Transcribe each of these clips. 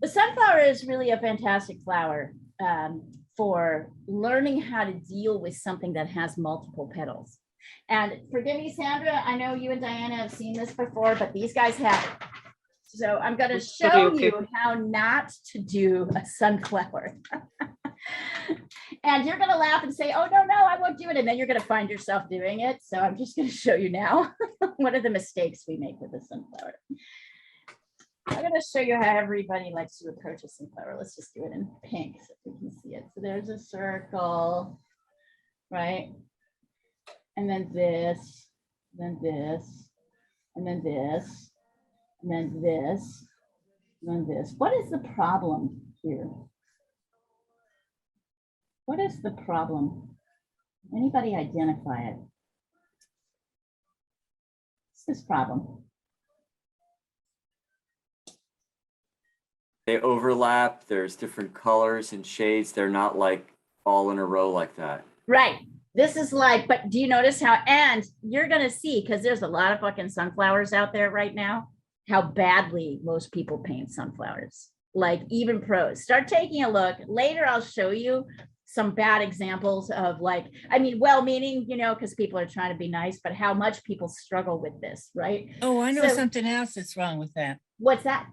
The sunflower is really a fantastic flower for learning how to deal with something that has multiple petals. And forgive me, Sandra, I know you and Diana have seen this before, but these guys have. So I'm going to show you how not to do a sunflower. And you're going to laugh and say, oh, no, I won't do it. And then you're going to find yourself doing it. So I'm just going to show you now what are the mistakes we make with a sunflower. I'm going to show you how everybody likes to approach a sunflower. Let's just do it in pink so we can see it. So there's a circle, right? And then this, then this, and then this, and then this, and then this. What is the problem here? What is the problem? Anybody identify it? What's this problem? They overlap. There's different colors and shades. They're not like all in a row like that. Right. This is like, but do you notice how, and you're going to see, because there's a lot of fucking sunflowers out there right now, how badly most people paint sunflowers. Like even pros. Start taking a look. Later, I'll show you some bad examples of like, I mean, well-meaning, you know, because people are trying to be nice, but how much people struggle with this, right? Oh, I know something else that's wrong with that. What's that?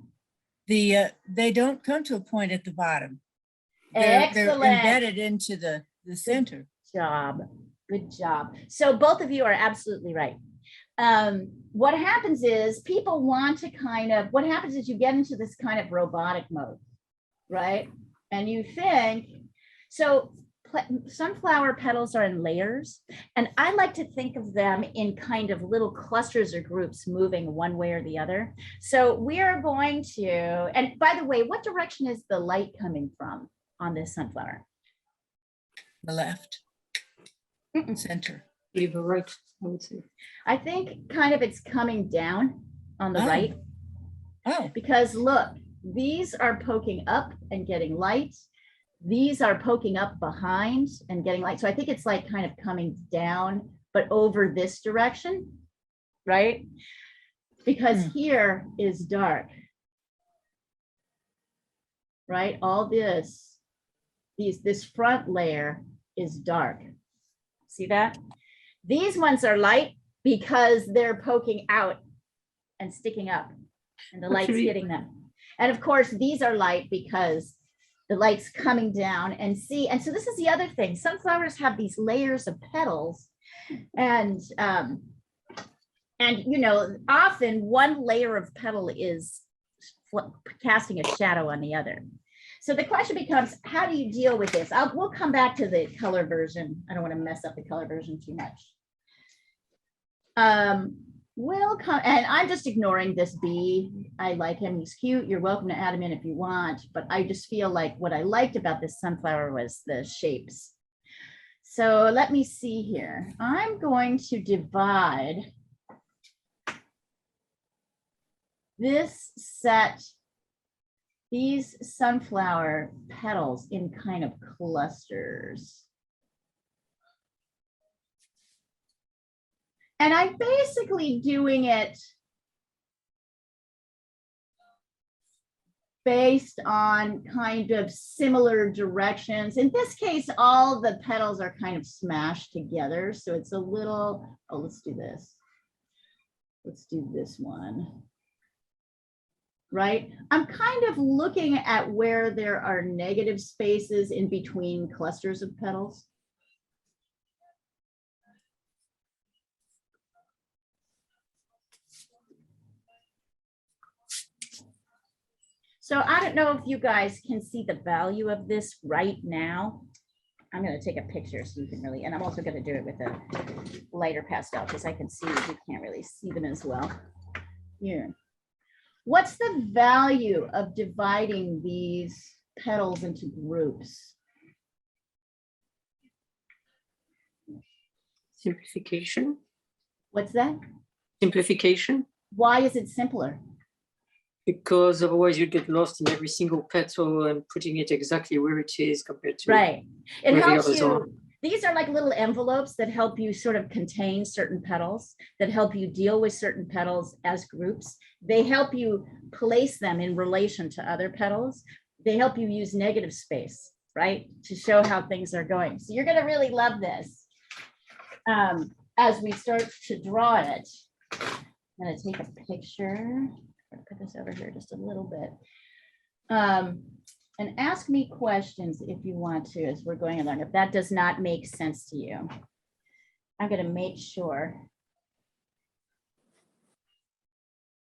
They don't come to a point at the bottom. They're embedded into the center. Good job. So both of you are absolutely right. What happens is people want to kind of, what happens is you get into this kind of robotic mode, right? And you think, so sunflower petals are in layers, and I like to think of them in kind of little clusters or groups moving one way or the other. So we are going to, and by the way, what direction is the light coming from on this sunflower? The left. Center. Either right, I would say. I think kind of it's coming down on the right. Oh. Because look, these are poking up and getting light. These are poking up behind and getting light. So I think it's like kind of coming down, but over this direction, right? Because here is dark, right? All this front layer is dark. See that? These ones are light because they're poking out and sticking up and the light's hitting them. And of course, these are light because the light's coming down and see. And so this is the other thing. Sunflowers have these layers of petals and you know, often one layer of petal is casting a shadow on the other. So the question becomes, how do you deal with this? We'll come back to the color version. I don't want to mess up the color version too much. We'll come, and I'm just ignoring this bee. I like him, he's cute. You're welcome to add him in if you want, but I just feel like what I liked about this sunflower was the shapes. So let me see here. I'm going to divide this set, these sunflower petals in kind of clusters. And I'm basically doing it based on kind of similar directions. In this case, all the petals are kind of smashed together. So it's a little, oh, let's do this. Let's do this one. Right? I'm kind of looking at where there are negative spaces in between clusters of petals. So I don't know if you guys can see the value of this right now. I'm going to take a picture so you can really, and I'm also going to do it with a lighter pastel because I can see, you can't really see them as well. Here. What's the value of dividing these petals into groups? Simplification. What's that? Simplification. Why is it simpler? Because otherwise you'd get lost in every single petal and putting it exactly where it is compared to right. It helps you. These are like little envelopes that help you sort of contain certain petals, that help you deal with certain petals as groups. They help you place them in relation to other petals. They help you use negative space, right? To show how things are going. So you're gonna really love this. As we start to draw it, I'm gonna take a picture. I'll put this over here just a little bit. And ask me questions if you want to as we're going along. If that does not make sense to you, I'm gonna make sure.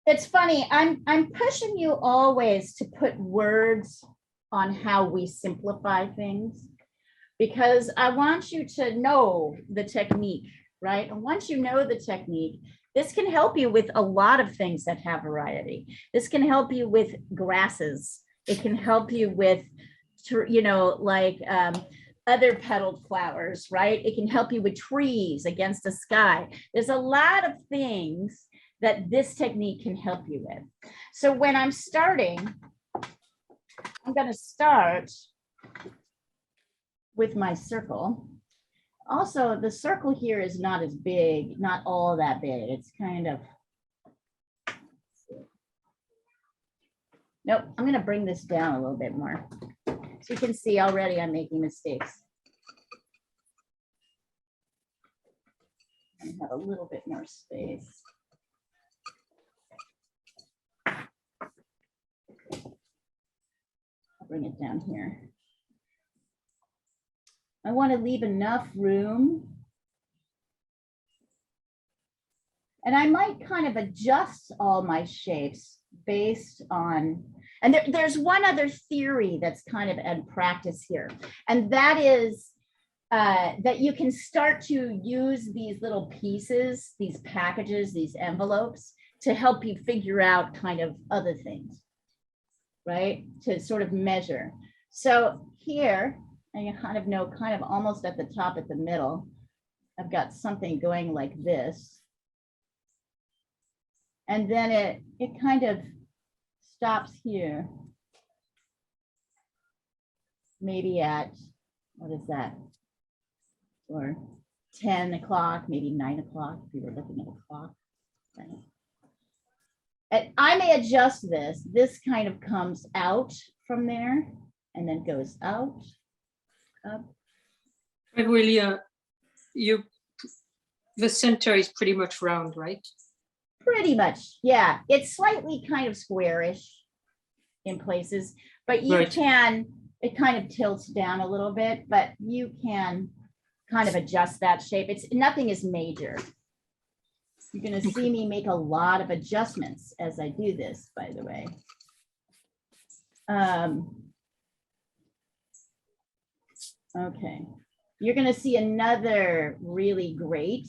It's funny, I'm pushing you always to put words on how we simplify things, because I want you to know the technique, right? And once you know the technique, this can help you with a lot of things that have variety. This can help you with grasses. It can help you with, you know, like other petaled flowers, right? It can help you with trees against the sky. There's a lot of things that this technique can help you with. So when I'm starting, I'm going to start with my circle. Also, the circle here is not as big, not all that big. It's kind of, nope, I'm gonna bring this down a little bit more. So you can see already I'm making mistakes. I have a little bit more space. I'll bring it down here. I want to leave enough room. And I might kind of adjust all my shapes based on, and there's one other theory that's kind of in practice here. And that is that you can start to use these little pieces, these packages, these envelopes to help you figure out kind of other things, right? To sort of measure. So here, and you kind of know, kind of almost at the top, at the middle, I've got something going like this. And then it kind of stops here. Maybe at, what is that? Or 10 o'clock, maybe 9 o'clock, if you were looking at a clock. Right? And I may adjust this. This kind of comes out from there and then goes out. Up. But really, the center is pretty much round, right? Pretty much, yeah. It's slightly kind of squarish in places, but you Right. can, it kind of tilts down a little bit, but you can kind of adjust that shape. It's, nothing is major. You're gonna see me make a lot of adjustments as I do this, by the way. Okay, you're gonna see another really great.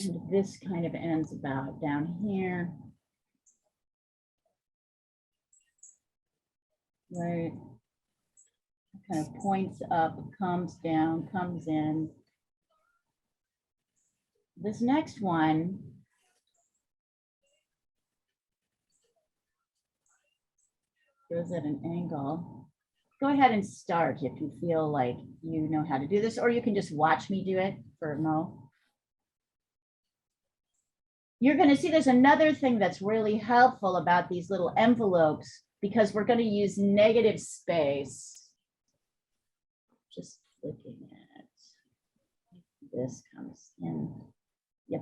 And this kind of ends about down here. Right. Kind of points up, comes down, comes in. This next one. Goes at an angle. Go ahead and start if you feel like you know how to do this, or you can just watch me do it for Mo. You're going to see there's another thing that's really helpful about these little envelopes, because we're going to use negative space. Just looking at this comes in. Yep.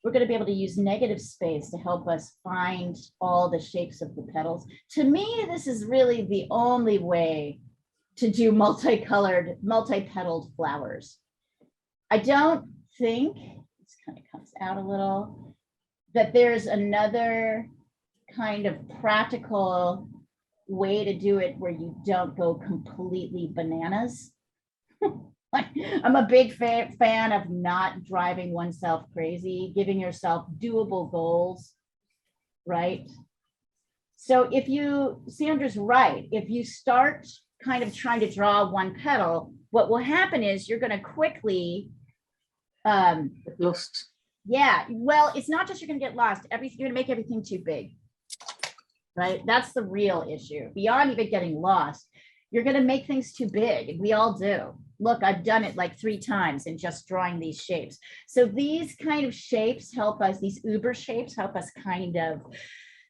We're going to be able to use negative space to help us find all the shapes of the petals. To me, this is really the only way to do multicolored, multi-petaled flowers. I don't think, this kind of comes out a little, that there's another kind of practical way to do it where you don't go completely bananas. Like, I'm a big fan of not driving oneself crazy, giving yourself doable goals, right? So if you, Sandra's right, if you start kind of trying to draw one petal, what will happen is you're going to quickly Lost. yeah, well, it's not just you're going to get lost, you're going to make everything too big, right? That's the real issue. Beyond even getting lost, you're going to make things too big, and we all do. Look, I've done it like 3 times in just drawing these shapes. So these kind of shapes help us, these uber shapes help us kind of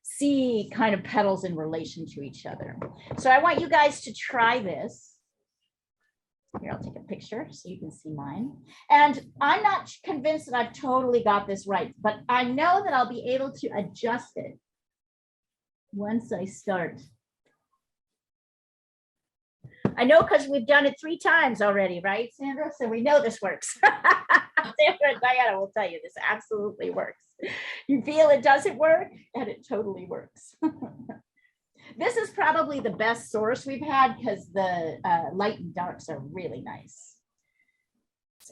see kind of petals in relation to each other. So I want you guys to try this. Here, I'll take a picture so you can see mine. And I'm not convinced that I've totally got this right, but I know that I'll be able to adjust it once I start. I know because we've done it 3 times already, right, Sandra? So we know this works. Sandra and Diana will tell you this absolutely works. You feel it doesn't work, and it totally works. This is probably the best source we've had because the light and darks are really nice.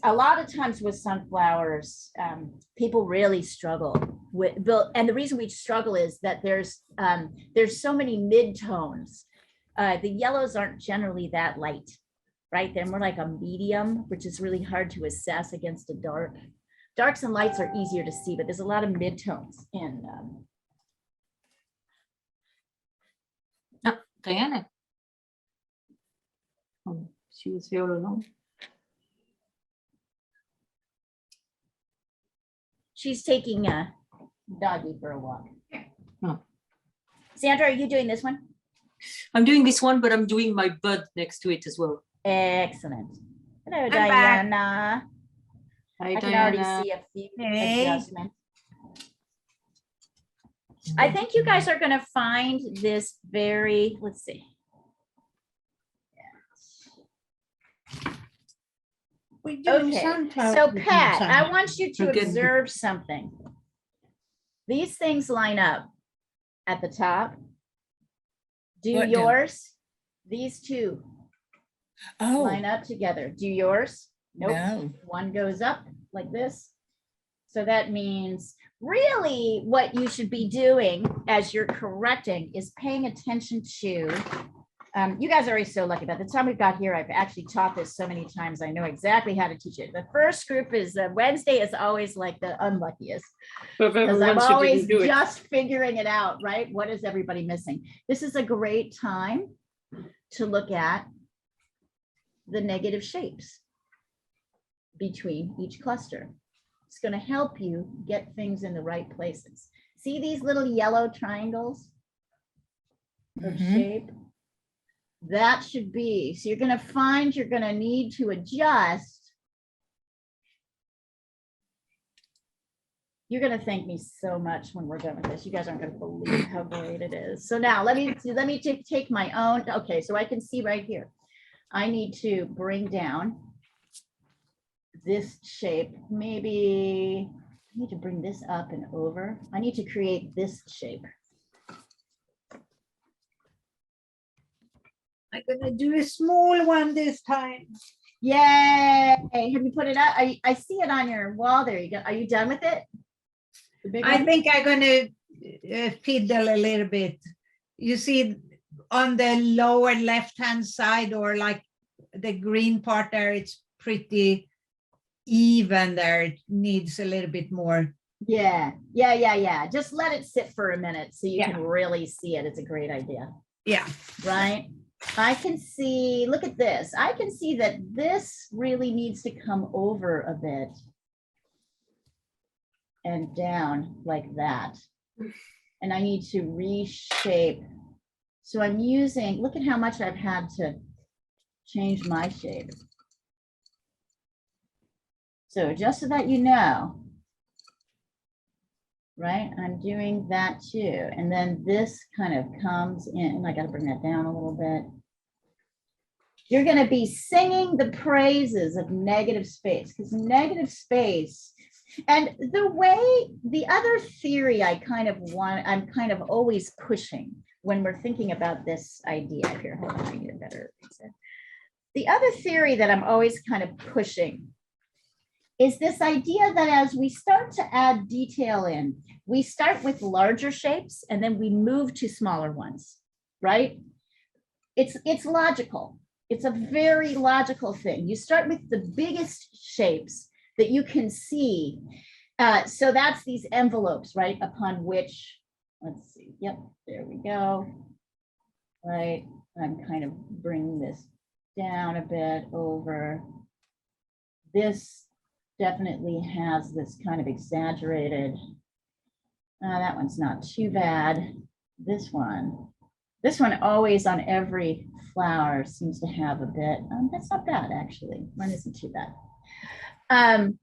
A lot of times with sunflowers, people really struggle with, and the reason we struggle is that there's so many mid-tones. The yellows aren't generally that light, right? They're more like a medium, which is really hard to assess against a dark. Darks and lights are easier to see, but there's a lot of mid-tones in Diana. Oh, she was here all along. She's taking a doggy for a walk. Oh. Sandra, are you doing this one? I'm doing this one, but I'm doing my bud next to it as well. Excellent. Hello, back. Diana. Hi, I can Diana. already see a few Hey. adjustments. I think you guys are going to find this very, let's see. We're doing Okay, sunflower. so we're doing Pat, I sunflower. want you to We're getting- observe something. These things line up at the top. Do What do? yours? These two Oh, line up together. Do yours? Nope. no. One goes up like this. So that means really what you should be doing as you're correcting is paying attention to, you guys are already so lucky. By the time we've got here, I've actually taught this so many times. I know exactly how to teach it. The first group is Wednesday is always like the unluckiest. But Because I'm once you always didn't do it. just figuring it out, right? What is everybody missing? This is a great time to look at the negative shapes between each cluster. It's going to help you get things in the right places. See these little yellow triangles of Mhm. shape? That should be, so you're going to find you're going to need to adjust. You're going to thank me so much when we're done with this. You guys aren't going to believe how great it is. So now let me take my own. Okay, so I can see right here. I need to bring down this shape. Maybe I need to bring this up and over. I need to create this shape. I'm gonna do a small one this time. Yay! Have you put it up? I see it on your wall. There you go. Are you done with it? The big I one? think I'm gonna fiddle a little bit. You see on the lower left-hand side, or like the green part there, it's pretty even there. It needs a little bit more. Yeah. Just let it sit for a minute so you can really see it. It's a great idea, Yeah. right? I can see, look at this. I can see that this really needs to come over a bit and down like that. And I need to reshape. So I'm using, look at how much I've had to change my shape. So just so that you know, right, I'm doing that too. And then this kind of comes in. I got to bring that down a little bit. You're going to be singing the praises of negative space, because negative space, and the other theory I'm kind of always pushing when we're thinking about this idea here. Hold on, I need a better picture. The other theory that I'm always kind of pushing is this idea that as we start to add detail in, we start with larger shapes and then we move to smaller ones, right? It's logical. It's a very logical thing. You start with the biggest shapes that you can see. So that's these envelopes, right, upon which let's see, yep, there we go. Right, I'm kind of bringing this down a bit over. This definitely has this kind of exaggerated. That one's not too bad. This one always on every flower seems to have a bit. That's not bad, actually. Mine isn't too bad.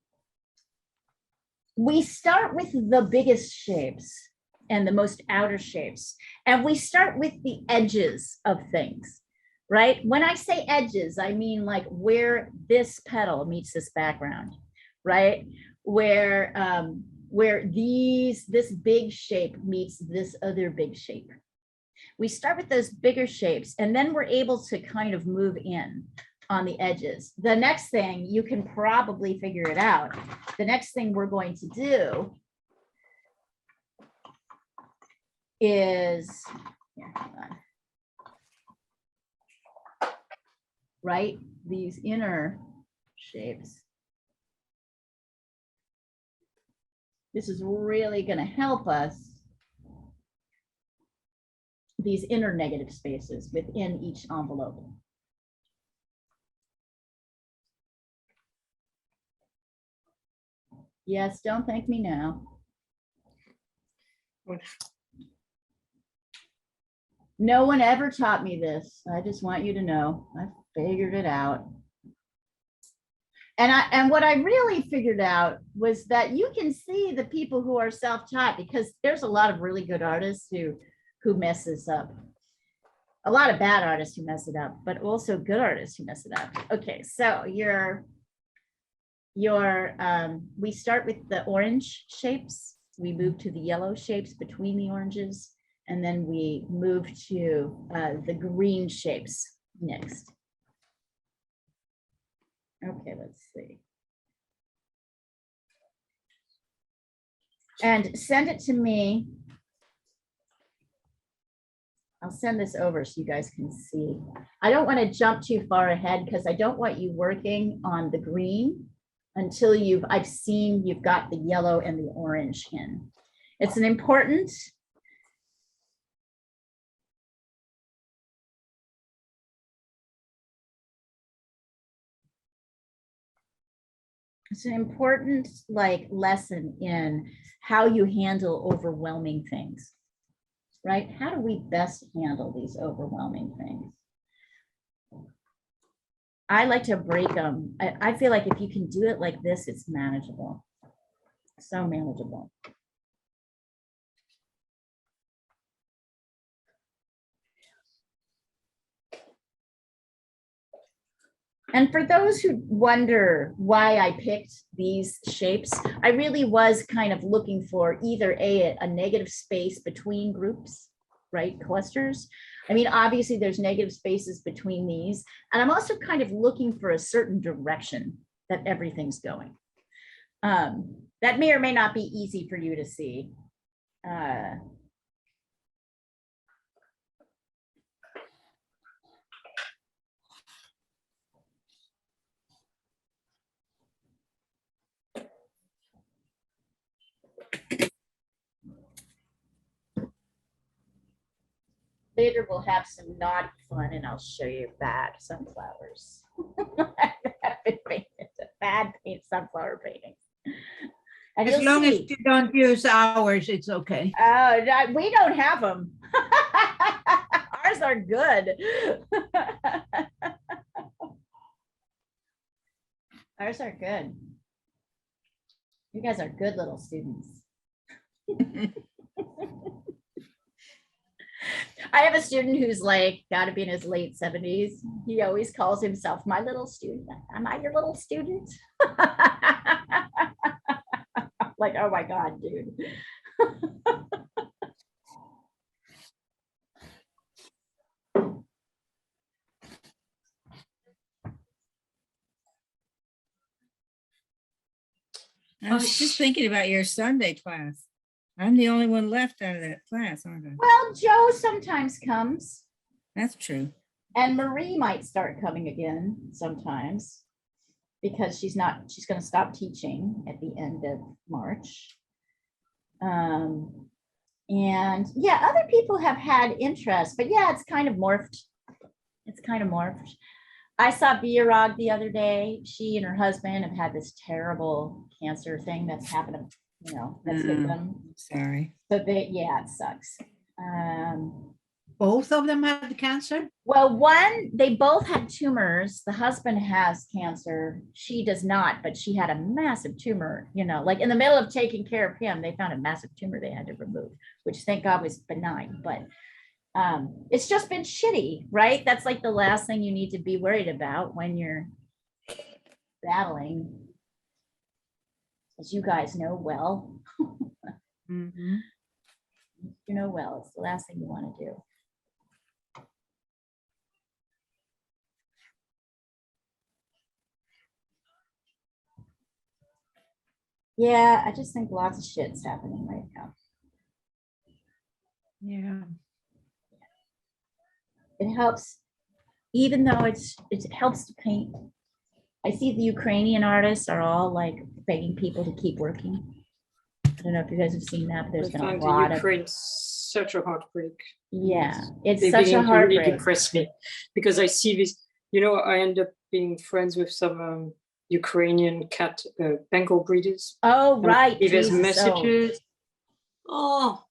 We start with the biggest shapes and the most outer shapes, and we start with the edges of things, right? When I say edges, I mean like where this petal meets this background, right? Where this big shape meets this other big shape. We start with those bigger shapes, and then we're able to kind of move in on the edges. The next thing, you can probably figure it out. The next thing we're going to do is, here, hold on. Right, these inner shapes. This is really going to help us, these inner negative spaces within each envelope. Yes, don't thank me now. No one ever taught me this. I just want you to know, I figured it out. And what I really figured out was that you can see the people who are self-taught, because there's a lot of really good artists who mess this up. A lot of bad artists who mess it up, but also good artists who mess it up. Okay, so we start with the orange shapes. We move to the yellow shapes between the oranges, and then we move to the green shapes next. Okay, let's see. And send it to me. I'll send this over so you guys can see. I don't want to jump too far ahead because I don't want you working on the green until I've seen you've got the yellow and the orange in. It's an important like lesson in how you handle overwhelming things, right? How do we best handle these overwhelming things? I like to break them. I feel like if you can do it like this, it's manageable. So manageable. And for those who wonder why I picked these shapes, I really was kind of looking for either a negative space between groups, right? Clusters. I mean, obviously there's negative spaces between these. And I'm also kind of looking for a certain direction that everything's going. That may or may not be easy for you to see. Later we'll have some naughty fun and I'll show you bad sunflowers. Bad sunflower paintings. And As long as you don't use ours, it's okay. Oh, we don't have them. Ours are good. Ours are good. You guys are good little students. I have a student who's like got to be in his late 70s. He always calls himself my little student. Am I your little student? Like, oh my God, dude. I was just thinking about your Sunday class. I'm the only one left out of that class, aren't I? Well, Joe sometimes comes. That's true. And Marie might start coming again sometimes because she's going to stop teaching at the end of March. And yeah, other people have had interest, but yeah, it's kind of morphed. It's kind of morphed. I saw Biarog the other day. She and her husband have had this terrible cancer thing that's happened, you know, that's hit Mm. them. Sorry. So they, yeah, it sucks. Both of them had cancer? Well, one, they both had tumors. The husband has cancer. She does not, but she had a massive tumor, you know, like in the middle of taking care of him, they found a massive tumor they had to remove, which thank God was benign, but it's just been shitty, right? That's like the last thing you need to be worried about when you're battling, as you guys know well. Mhm. You know well, it's the last thing you want to do. Yeah, I just think lots of shit's happening right now. Yeah. It helps, even though it helps to paint. I see the Ukrainian artists are all like begging people to keep working. I don't know if you guys have seen that, but there's I been a find lot the of, Ukraine such a heartbreak. yeah, it's They such begin a to really heartbreak. depress me because I see this, you know, I end up being friends with some Ukrainian cat Bengal breeders. Oh, And right. If there's Jesus, oh. messages, oh,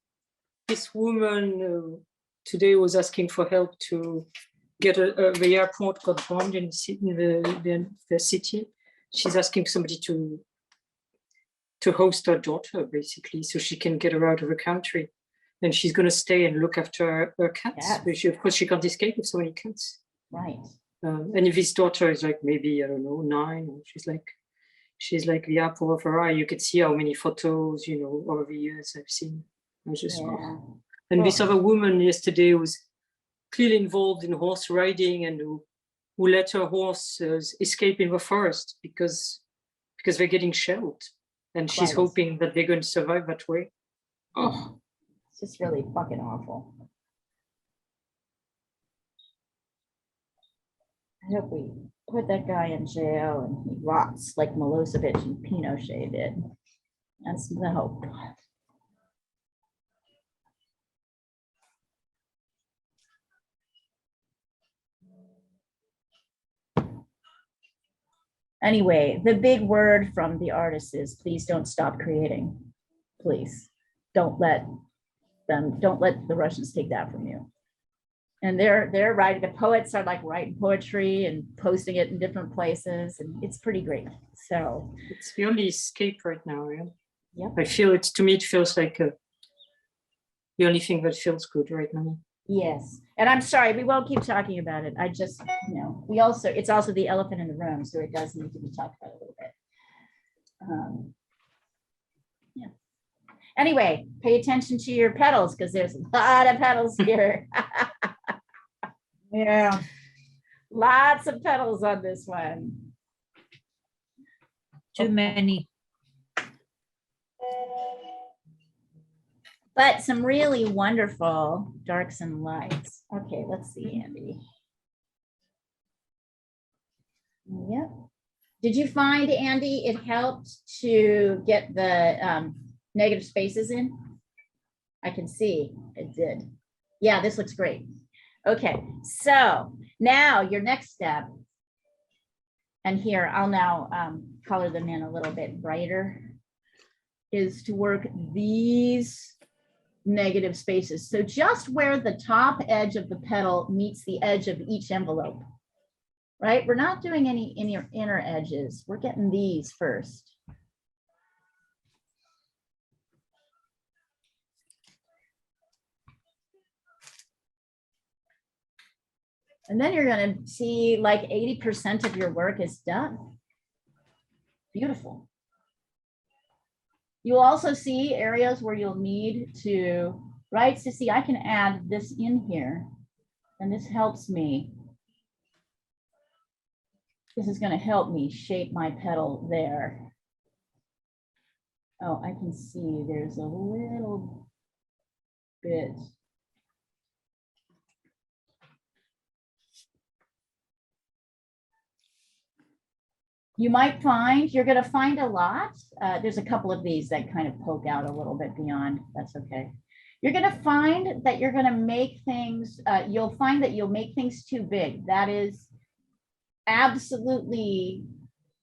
this woman today was asking for help to get the airport got bombed in the city. She's asking somebody to host her daughter, basically, so she can get her out of the country. And she's going to stay and look after her cats. Yes. But she, of course, she can't escape with so many cats. Right. And if his daughter is like maybe, I don't know, 9, or she's like the apple of her eye. You can see how many photos, you know, over the years I've seen. I just, Yeah. and this Well- other woman yesterday was clearly involved in horse riding and who let her horse escape in the forest because they're getting shelled, and she's Christ. hoping that they're going to survive that way. Oh, It's just really fucking awful. I hope we put that guy in jail and he rots like Milosevic and Pinochet did. That's the hope. Anyway, the big word from the artist is please don't stop creating. Please don't let the Russians take that from you. And they're writing, the poets are like writing poetry and posting it in different places, and it's pretty great. So it's the only escape right now. Yeah. Yep. I feel it, to me, it feels like the only thing that feels good right now. yes, and I'm sorry, we won't keep talking about it. I just, you know, it's also the elephant in the room, so it does need to be talked about a little bit. Yeah. Anyway, pay attention to your petals because there's a lot of petals here. Yeah. Lots of petals on this one. Too many. But some really wonderful darks and lights. Okay, let's see, Andy. Yep. Did you find, Andy, it helped to get the negative spaces in? I can see it did. Yeah, this looks great. Okay, so now your next step, and here I'll now color them in a little bit brighter, is to work these negative spaces. So just where the top edge of the petal meets the edge of each envelope, right? We're not doing any inner edges. We're getting these first. And then you're going to see like 80% of your work is done. Beautiful. You'll also see areas where you'll need to, right? So see, I can add this in here, and this helps me. This is going to help me shape my petal there. Oh, I can see there's a little bit. You might find, you're going to find a lot. There's a couple of these that kind of poke out a little bit beyond. That's okay. You're gonna find that you're gonna make things, you'll find that you'll make things too big. That is absolutely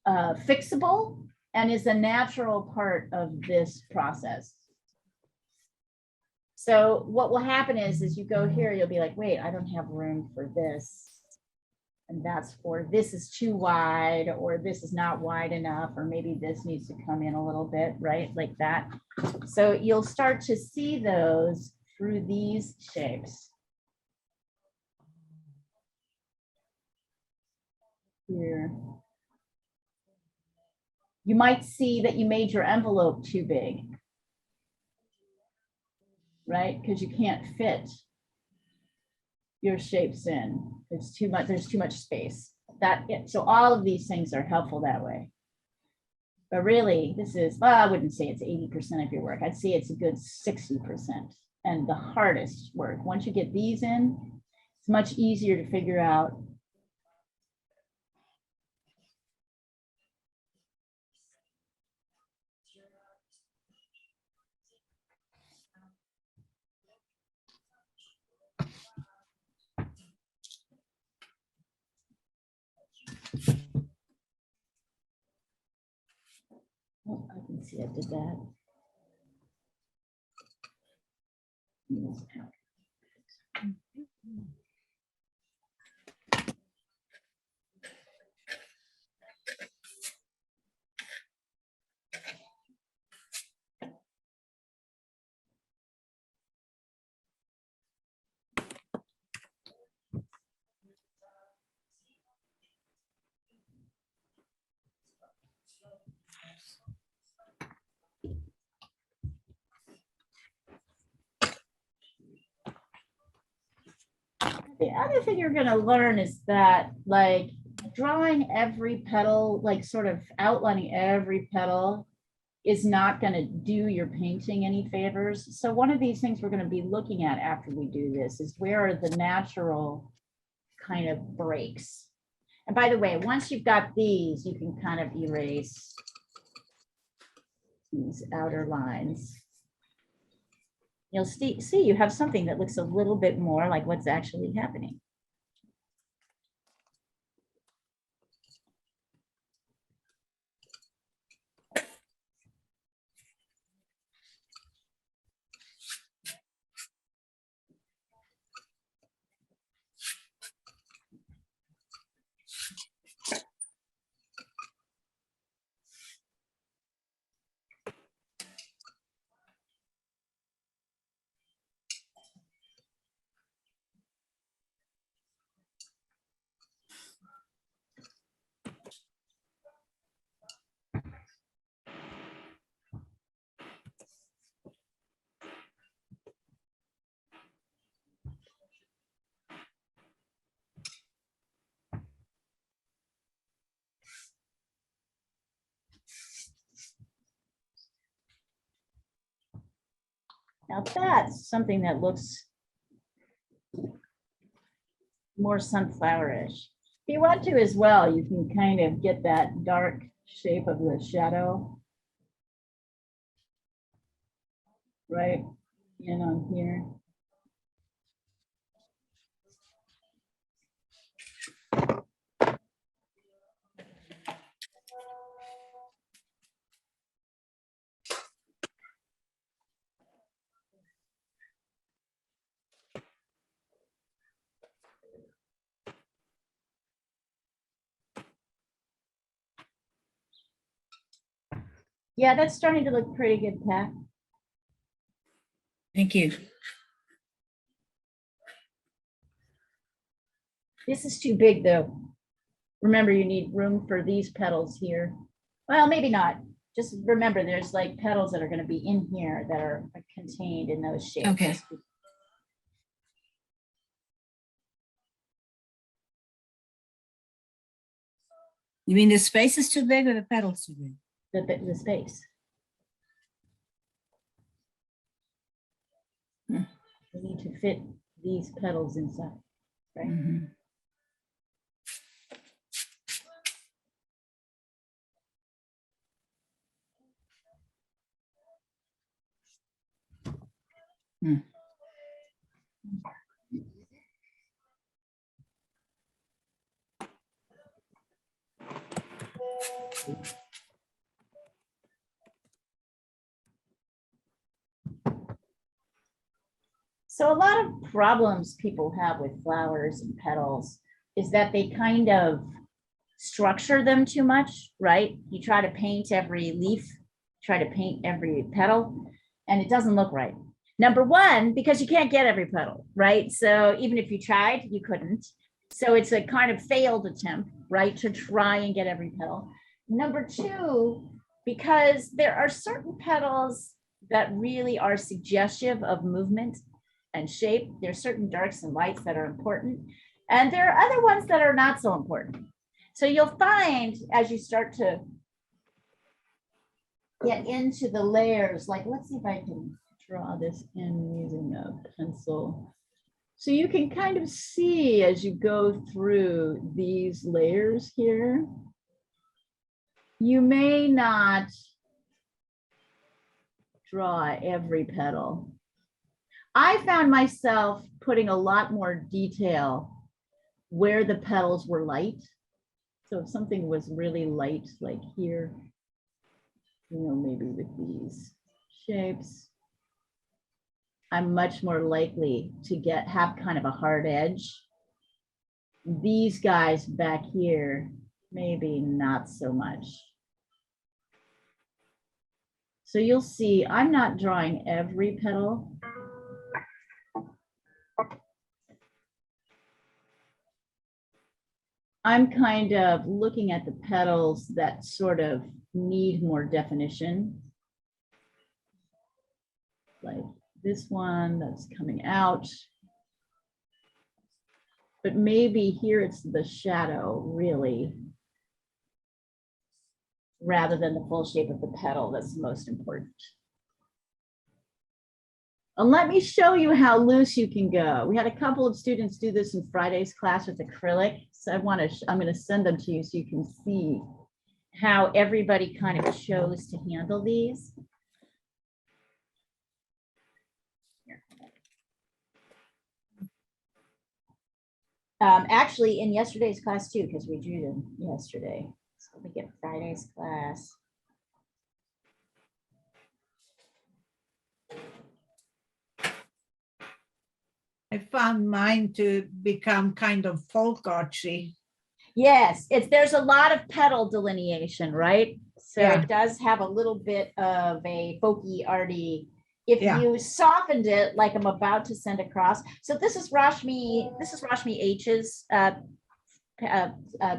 fixable and is a natural part of this process. So what will happen is you go here, you'll be like, wait, I don't have room for this. And that's, or this is too wide, or this is not wide enough, or maybe this needs to come in a little bit, right? Like that. So you'll start to see those through these shapes. Here. You might see that you made your envelope too big, right? Because you can't fit your shapes in. It's too much, there's too much space. So all of these things are helpful that way. But really, this is, well, I wouldn't say it's 80% of your work. I'd say it's a good 60%. And the hardest work, once you get these in, it's much easier to figure out. Oh, I can see I did that. The other thing you're gonna learn is that, like, drawing every petal, like sort of outlining every petal is not gonna do your painting any favors. So one of these things we're gonna be looking at after we do this is where are the natural kind of breaks. And by the way, once you've got these, you can kind of erase these outer lines. You'll see you have something that looks a little bit more like what's actually happening. Now that's something that looks more sunflowerish. If you want to as well, you can kind of get that dark shape of the shadow right in on here. Yeah, that's starting to look pretty good, Pat. Thank you. This is too big though. Remember, you need room for these petals here. Well, maybe not. Just remember, there's like petals that are going to be in here that are contained in those shapes. Okay. You mean the space is too big or the petals too big? The space. Hmm. We need to fit these petals inside, right? Mhm. Hmm. So a lot of problems people have with flowers and petals is that they kind of structure them too much, right? You try to paint every leaf, try to paint every petal, and it doesn't look right. Number one, because you can't get every petal, right? So even if you tried, you couldn't. So it's a kind of failed attempt, right, to try and get every petal. Number two, because there are certain petals that really are suggestive of movement and shape. There's certain darks and lights that are important. And there are other ones that are not so important. So you'll find as you start to get into the layers, like let's see if I can draw this in using a pencil. So you can kind of see as you go through these layers here, you may not draw every petal. I found myself putting a lot more detail where the petals were light. So if something was really light, like here, maybe with these shapes, I'm much more likely to have kind of a hard edge. These guys back here, maybe not so much. So you'll see, I'm not drawing every petal. I'm kind of looking at the petals that sort of need more definition. Like this one that's coming out. But maybe here it's the shadow, really, rather than the full shape of the petal that's most important. And let me show you how loose you can go. We had a couple of students do this in Friday's class with acrylic. So I'm going to send them to you so you can see how everybody kind of chose to handle these. Actually, in yesterday's class too, because we drew them yesterday. So let me get Friday's class. I found mine to become kind of folk artsy. Yes, there's a lot of petal delineation, right? So Yeah. it does have a little bit of a folky arty. If Yeah. you softened it, like I'm about to send across. So this is Rashmi H's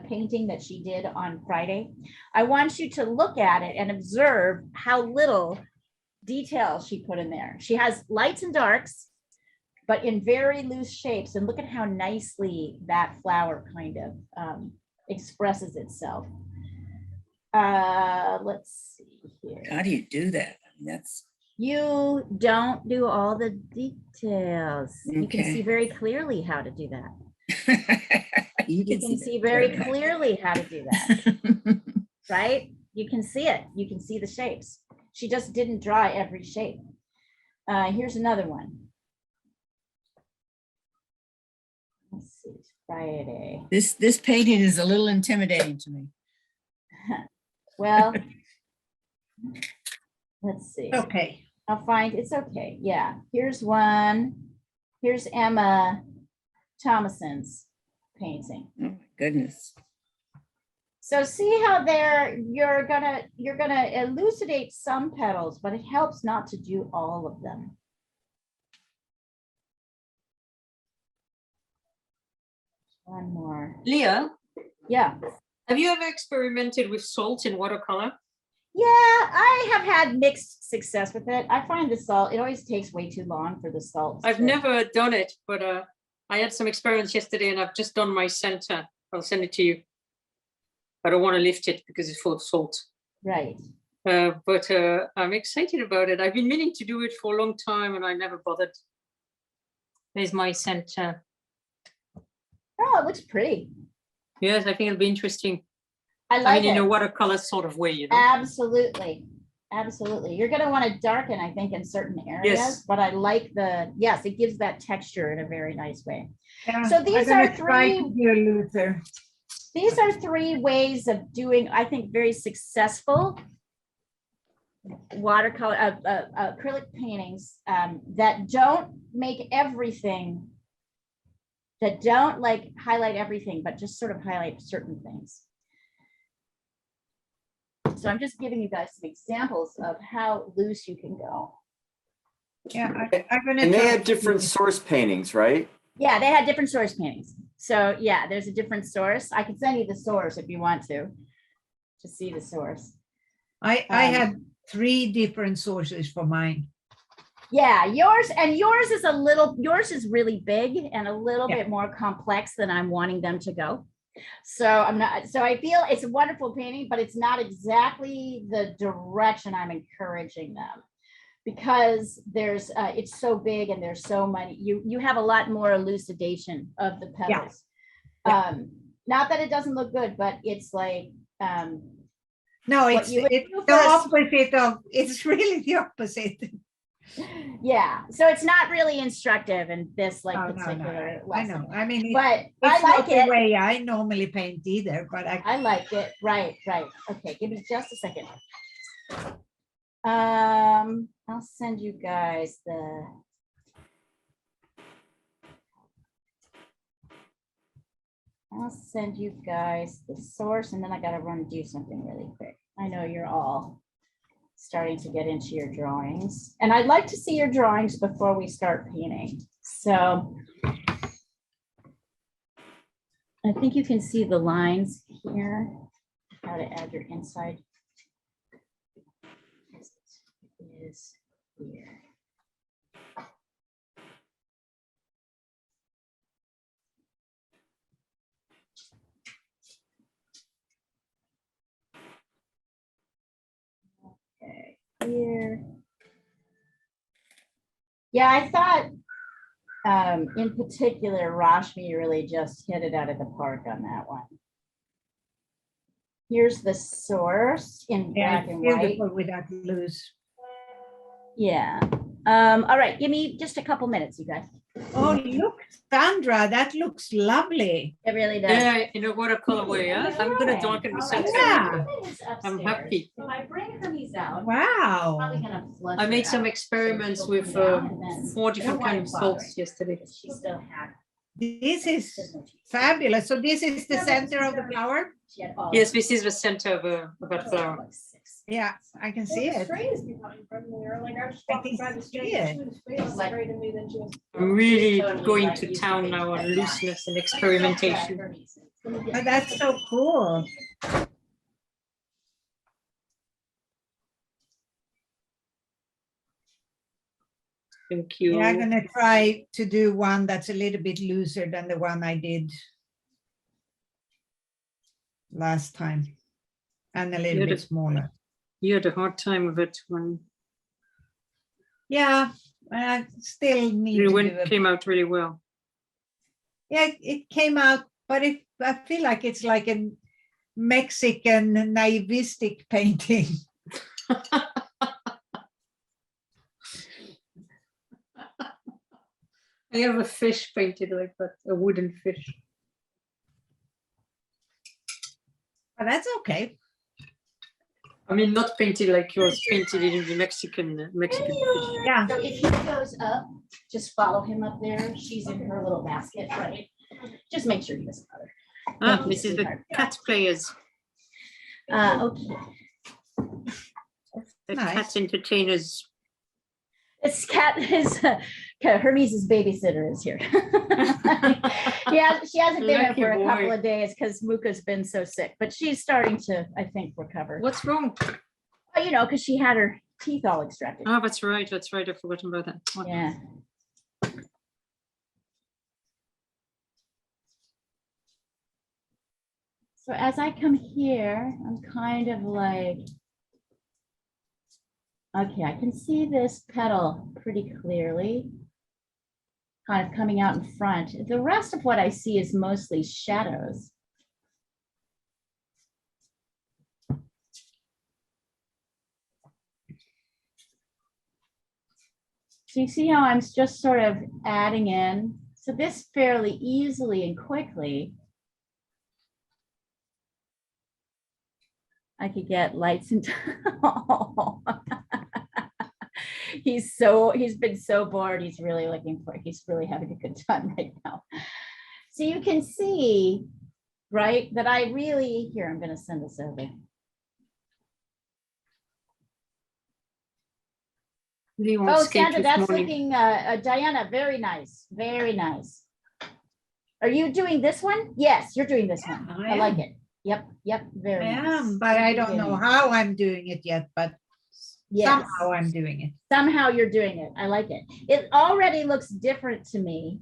painting that she did on Friday. I want you to look at it and observe how little detail she put in there. She has lights and darks, but in very loose shapes. And look at how nicely that flower kind of expresses itself. Let's see here. How do you do that? That's You don't do all the details. You can Okay. see very clearly how to do that. you You can see very clearly how to do that, right? You can see it. You can see the shapes. She just didn't draw every shape. Here's another one. Let's see, it's Friday. This painting is a little intimidating to me. Well, let's see. Okay. I'll find, it's okay. Yeah, here's one. Here's Emma Thomason's painting. Oh my goodness. So see how there you're gonna elucidate some petals, but it helps not to do all of them. One more. Leah, Yeah. have you ever experimented with salt in watercolor? Yeah, I have had mixed success with it. I find the salt, it always takes way too long for the salt. I've to- never done it, but I had some experience yesterday and I've just done my center. I'll send it to you. I don't want to lift it because it's full of salt. Right. But I'm excited about it. I've been meaning to do it for a long time and I never bothered. There's my center. Oh, it looks pretty. Yes, I think it'll be interesting. I I like mean, in it. a watercolor sort of way, you know. Absolutely. absolutely. You're gonna want to darken, I think, in certain areas, Yes. but I like yes, it gives that texture in a very nice way. Yeah, So I'm these gonna are try to three, do a looser. these are three ways of doing, I think, very successful watercolor, acrylic paintings that don't make everything, that don't like highlight everything, but just sort of highlight certain things. So I'm just giving you guys some examples of how loose you can go. Yeah, I'm gonna. And they try had to different do it. source paintings, right? Yeah, they had different source paintings. So yeah, there's a different source. I can send you the source if you want to see the source. I Um, had 3 different sources for mine. Yeah, yours is a little, yours is really big and a little Yeah. bit more complex than I'm wanting them to go. So I feel it's a wonderful painting, but it's not exactly the direction I'm encouraging them. Because there's, it's so big and there's so many, you have a lot more elucidation of the petals. Yeah. Not that it doesn't look good, but it's like, No, What it's you would it's do the first- opposite of, it's really the opposite. yeah, so it's not really instructive in this like No, no, particular no, I lesson. know. I mean, But I it's like not the it. way I normally paint either, but I like it. Right. Okay, give me just a second. I'll send you guys the. I'll send you guys the source and then I gotta run and do something really quick. I know you're all starting to get into your drawings and I'd like to see your drawings before we start painting. So I think you can see the lines here, how to add your inside. Is here. Okay, here. Yeah, I thought in particular, Rashmi really just hit it out of the park on that one. Here's the source in yeah, black it's and white. beautiful with that loose. Yeah. All right, give me just a couple minutes, you guys. Oh, look, Sandra, that looks lovely. It really does. Yeah, in a watercolor way. Yeah? I'm gonna darken the All right, center. Yeah. I'm happy. So I bring Hermes out. Wow. Probably gonna flush I her made some out, experiments she'll with come down and then 4 don't different worry kinds of about salts her, yesterday. because she still had. This is fabulous. So this is the center of the flower? She had all. Yes, this is the center of that flower. Like 6. Yeah, I can see it. Train is coming from there, like I was I walking can by the see street, it. she was feeling straight to me, then she was. I'm really Totally going like to used town be now on like that. looseness and experimentation. Oh, that's so cool. Thank you. Yeah, I'm gonna try to do one that's a little bit looser than the one I did last time. And a little Yeah, bit the- smaller. You had a hard time of it when Yeah, I still need it to do went, it. came out really well. Yeah, it came out, but I feel like it's like a Mexican naivistic painting. I have a fish painted like that, a wooden fish. But that's okay. I mean, not painted like yours, painted in the Mexican fish. Yeah. So if he goes up, just follow him up there. She's in her little basket, right? Just make sure he doesn't bother. Ah, Thank you, this is the sweetheart. cat players, Okay. the Nice. cat entertainers. It's cat is Hermes' babysitter is here. Yeah, she hasn't been here Lucky for a couple boy. of days because Muka's been so sick, but she's starting to, I think, recover. What's wrong? Oh, you know, because she had her teeth all extracted. Oh, that's right. That's right. I forgot about that. What- Yeah. So as I come here, I'm kind of like, okay, I can see this petal pretty clearly, kind of coming out in front. The rest of what I see is mostly shadows. So you see how I'm just sort of adding in? So this fairly easily and quickly, I could get lights and he's been so bored. He's really having a good time right now. So you can see, right, that I really, here, I'm gonna send this over. They won't Oh, skate Sandra, this that's morning. looking, Diana, very nice, very nice. Are you doing this one? Yes, you're doing this one. I I like am. it. Yep, yep, very I nice. am, but I don't know Very nice. how I'm doing it yet, but Yes. somehow I'm doing it. Somehow you're doing it. I like it. It already looks different to me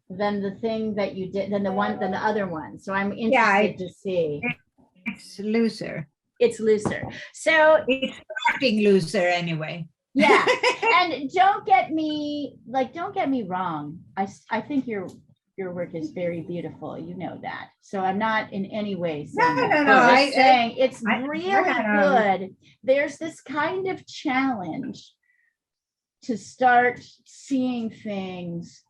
than the thing that you did, than the other one. So I'm interested to see. It's looser. It's looser. So It's starting looser anyway. yeah, and don't get me wrong. I think your work is very beautiful. You know that. So I'm not in any way saying that. No, I'm I- just saying it's I- really I- good. There's this kind of challenge to start seeing things,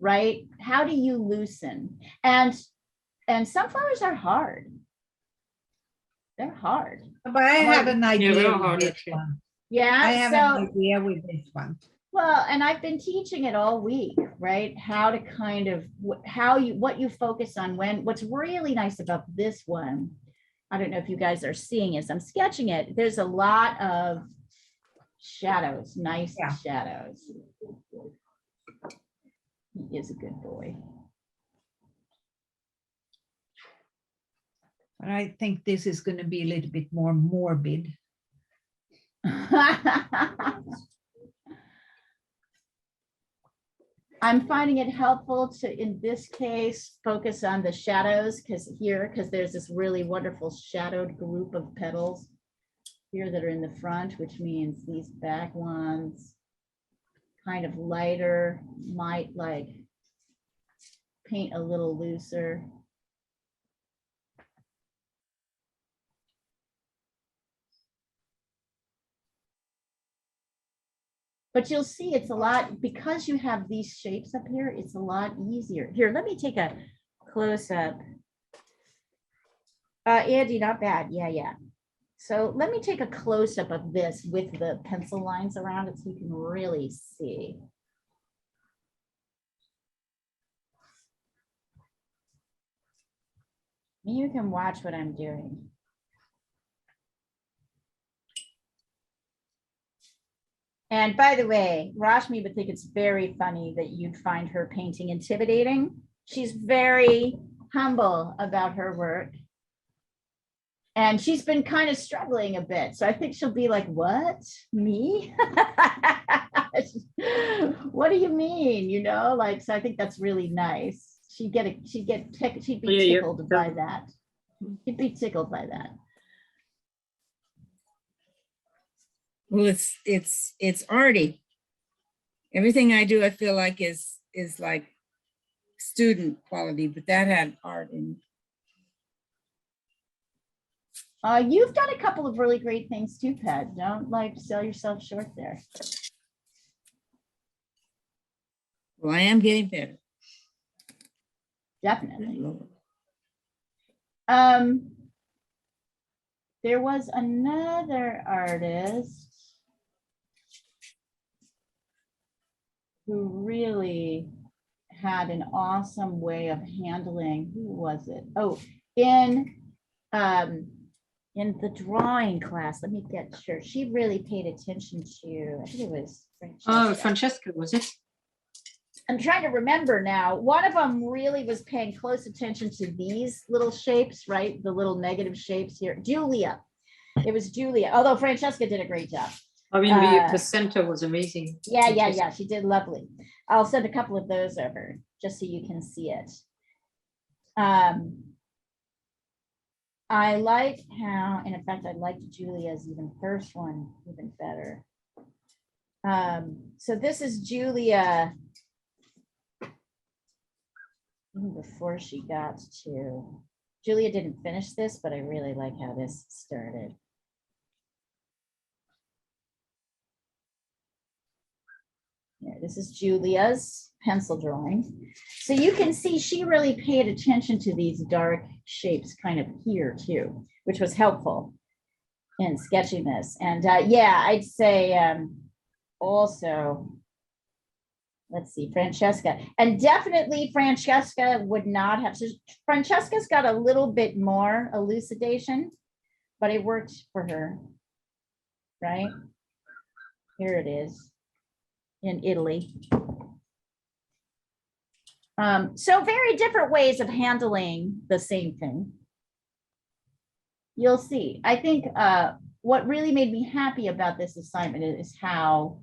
right? How do you loosen? And sunflowers are hard. They're hard. But I have an idea they're with hard, this actually. one. Yeah. I have so an idea with this one. well, and I've been teaching it all week, right? How to kind of what you focus on when. What's really nice about this one, I don't know if you guys are seeing as I'm sketching it, there's a lot of shadows, nice Yeah. shadows. He is a good boy. But I think this is going to be a little bit more morbid. I'm finding it helpful to, in this case, focus on the shadows because there's this really wonderful shadowed group of petals here that are in the front, which means these back ones kind of lighter, might like paint a little looser. But you'll see it's a lot, because you have these shapes up here, it's a lot easier. Here, let me take a close up. Andy, not bad. Yeah, yeah. So let me take a close up of this with the pencil lines around it so you can really see. You can watch what I'm doing. And by the way, Rashmi would think it's very funny that you'd find her painting intimidating. She's very humble about her work. And she's been kind of struggling a bit. So I think she'll be like, what? Me? What do you mean? You know, like, so I think that's really nice. She'd be tickled by that. She'd be tickled by that. Well, it's arty. Everything I do, I feel like is like student quality, but that had art in it. You've done a couple of really great things too, Pat. Don't like sell yourself short there. Well, I am getting better. Definitely. Lord. There was another artist who really had an awesome way of handling, who was it? Oh, in the drawing class, let me get sure. She really paid attention to, I think it was Oh, Francesca, was it? I'm trying to remember now. One of them really was paying close attention to these little shapes, right? The little negative shapes here. Julia. It was Julia, although Francesca did a great job. I mean, the center was amazing. Yeah. She did lovely. I'll send a couple of those over just so you can see it. I like how, and in fact, I liked Julia's even first one even better. So this is Julia even before she got to, Julia didn't finish this, but I really like how this started. Here, this is Julia's pencil drawing. So you can see she really paid attention to these dark shapes kind of here too, which was helpful in sketching this. And yeah, I'd say also, let's see, Francesca. And definitely Francesca would not have, so Francesca's got a little bit more elucidation, but it worked for her, right? Here it is in Italy. So very different ways of handling the same thing. You'll see. I think what really made me happy about this assignment is how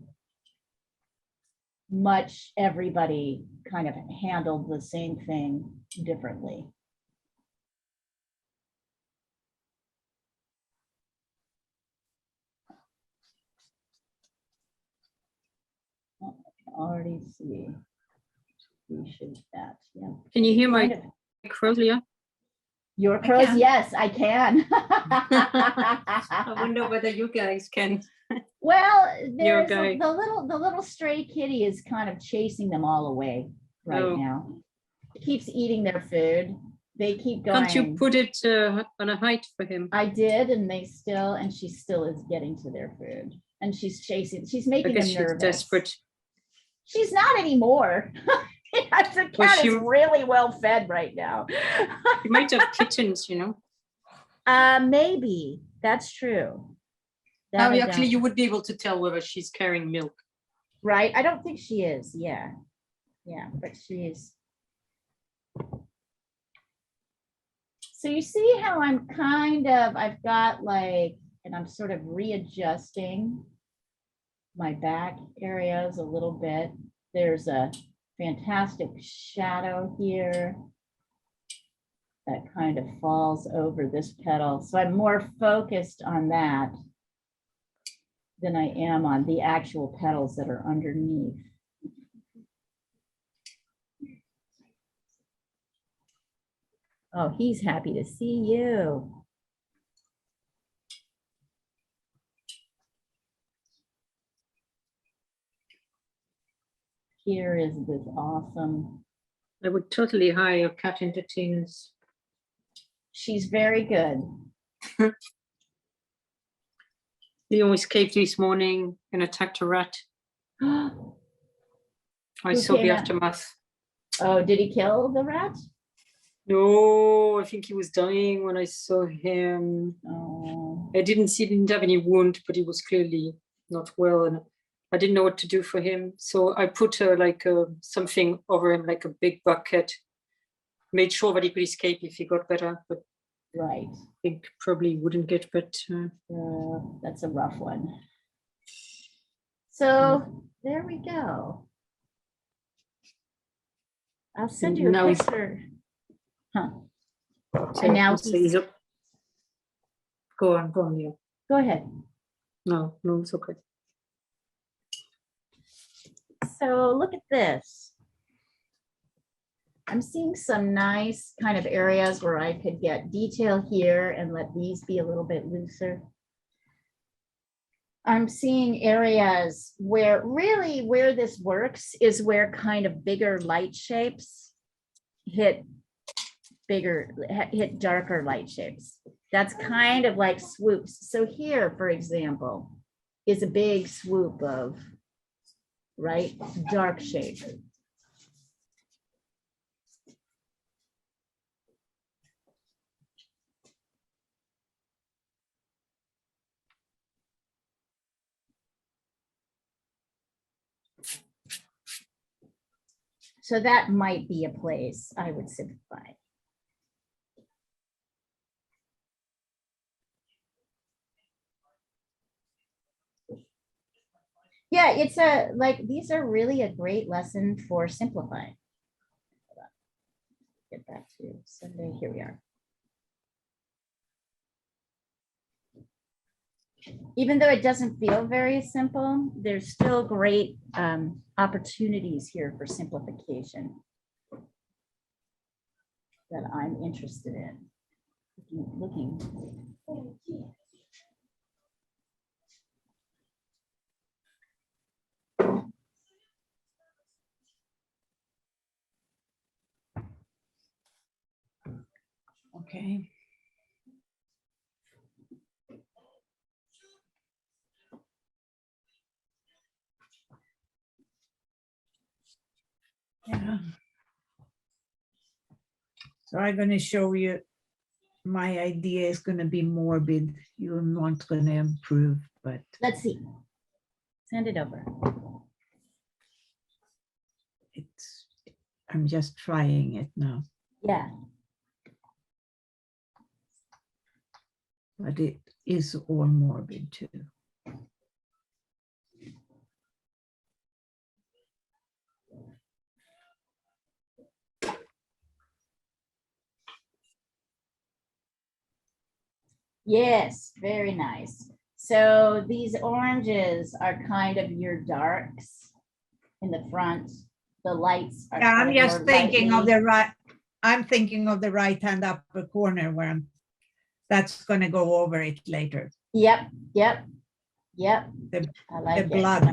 much everybody kind of handled the same thing differently. I can already see. We should that, yeah. Can you hear Kind my of- crows, Leah? Your crows, can. yes, I can. I wonder whether you guys can. Well, You're there's okay. the little stray kitty is kind of chasing them all away right Oh. now. It keeps eating their food. They keep going. Can't you put it on a height for him? I did, and she still is getting to their food, and she's chasing. She's I making guess them she's nervous. desperate. She's not anymore. The cat Was she- is really well fed right now. You might have kittens, you know. Maybe that's true. That I Actually, don't- you would be able to tell whether she's carrying milk. Right? I don't think she is. Yeah. Yeah, but she's. So you see how I'm I've got like, and I'm sort of readjusting my back areas a little bit. There's a fantastic shadow here that kind of falls over this petal. So I'm more focused on that than I am on the actual petals that are underneath. Oh, he's happy to see you. Here is this awesome. I would totally hire cat entertainers. She's very good. Leon escaped this morning and attacked a rat. I Who saw came the out? aftermath. Oh, did he kill the rat? No, I think he was dying when I saw him. Oh, I didn't see, he didn't have any wound, but he was clearly not well, and I didn't know what to do for him. So I put something over him, like a big bucket, made sure that he could escape if he got better, but right. I think probably wouldn't get better. That's a rough one. So there we go. I'll send you a Now he's- picture. Huh. So And now he's up. Go on, Leo. Go ahead. No, it's okay. So look at this. I'm seeing some nice kind of areas where I could get detail here and let these be a little bit looser. I'm seeing areas where really where this works is where kind of bigger light shapes hit darker light shapes. That's kind of like swoops. So here, for example, is a big swoop of, right, dark shape. So that might be a place I would simplify. Yeah, it's these are really a great lesson for simplifying. Hold on. Get back to Sunday, here we are. Even though it doesn't feel very simple, there's still great opportunities here for simplification that I'm interested in. Looking. Okay. Yeah. So I'm gonna show you, my idea is gonna be morbid. You're not gonna improve, but Let's see. Send it over. it's, I'm just trying it now, Yeah. but it is all morbid too. Yes, very nice. So these oranges are kind of your darks in the front. The lights are. Yeah, kind I'm of just more thinking of lightly- the right, I'm thinking of the right-hand upper corner where I'm, that's gonna go over it later. Yep, yep, yep. The- I like The it. blood.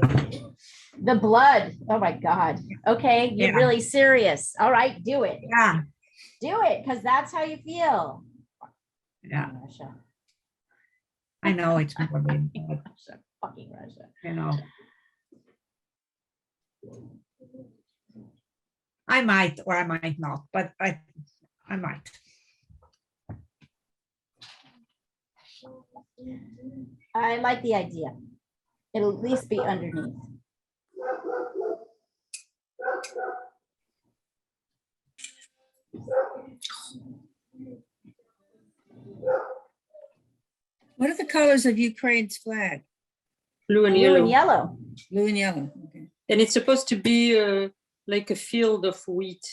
The blood. Oh my God. Okay, you're Yeah. really serious. All right, do it. Yeah, Do it, because that's how you feel. yeah, Russia. I know it's morbid, but Russia, fucking Russia. you know. I might or I might not, but I might. I like the idea. It'll at least be underneath. What are the colors of Ukraine's flag? Blue and Blue and yellow. yellow. Blue and yellow. Okay. And it's supposed to be like a field of wheat.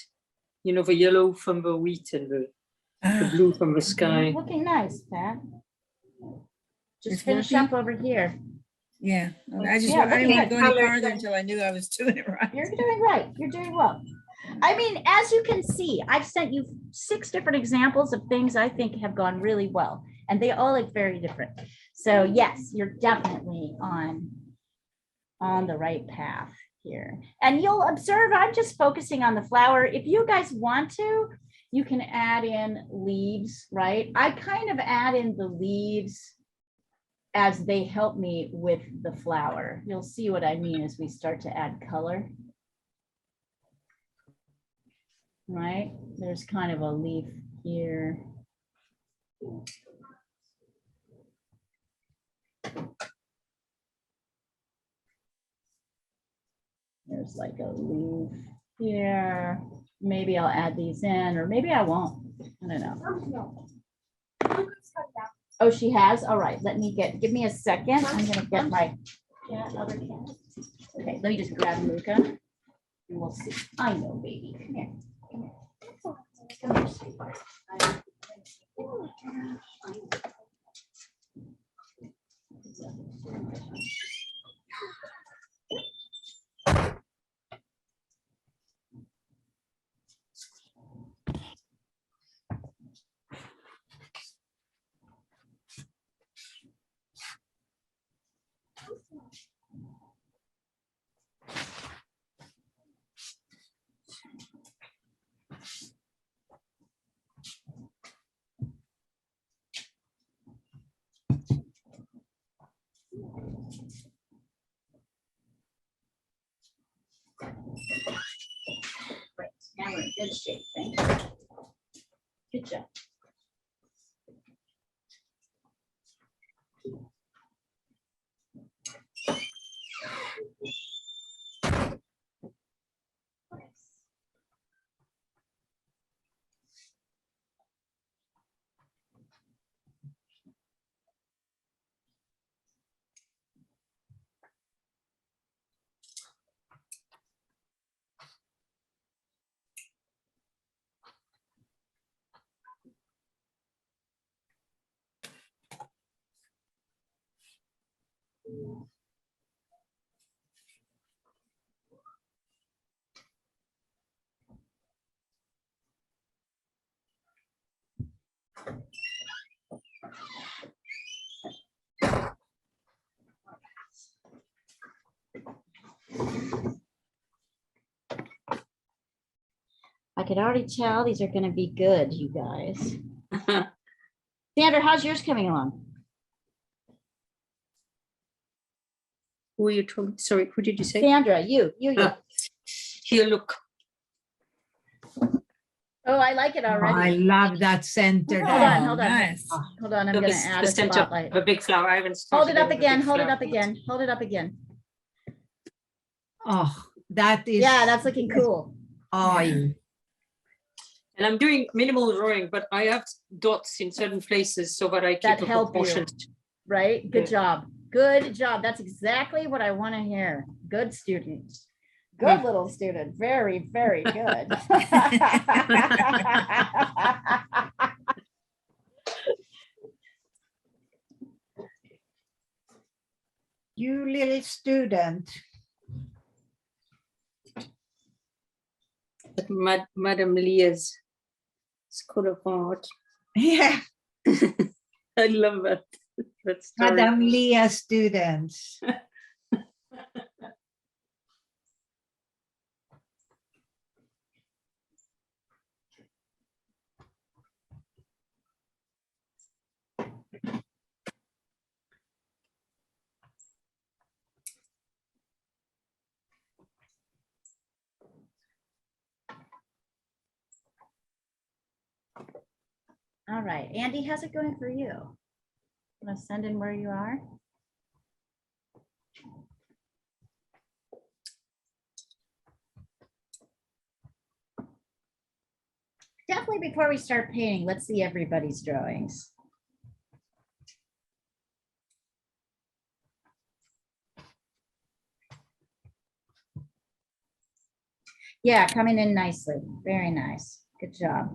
You know, the yellow from the wheat and the Ah, blue from the sky. Looking nice, Pat. Just It's finish working? up over here. yeah. I just Yeah, I didn't want to looking go any at- farther until I knew I was doing it right. You're doing right. You're doing well. I mean, as you can see, I've sent you 6 different examples of things I think have gone really well, and they all look very different. So yes, you're definitely on the right path here. And you'll observe, I'm just focusing on the flower. If you guys want to, you can add in leaves, right? I kind of add in the leaves as they help me with the flower. You'll see what I mean as we start to add color. Right? There's kind of a leaf here. There's like a leaf here. Maybe I'll add these in, or maybe I won't. I don't know. Oh, she has? All right, let me give me a second. I'm gonna get my other cat. Okay, let me just grab Luca. And we'll see. I know, baby. Come here. Come here. Come here, sweetheart. Right, now we're in good shape, thank you. Good job. I could already tell these are gonna be good, you guys. Sandra, how's yours coming along? Who are you talking? Sorry, who did you say? Sandra, you. Ah, here, look. Oh, I like it I already. love that center. Hold there. on, hold on. Nice. Hold on, I'm Look, gonna it's add the a center spotlight. of a big flower. I haven't Hold it started up with a again, big hold it flower up yet. again, hold it up again. Oh, that is. Yeah, that's looking cool. Oh, Yeah. And I'm doing minimal drawing, but I have dots in certain places so that I That keep a help you. proportion. Right? Good Yeah. job. Good job. That's exactly what I want to hear. Good student. Good little student. Very, very good. you little student. At Madame Leah's School of Art. Yeah, I love that. That story. Madame Leah students. All right. Andy, how's it going for you? Want to send in where you are? Definitely before we start painting, let's see everybody's drawings. Yeah, coming in nicely. Very nice. Good job.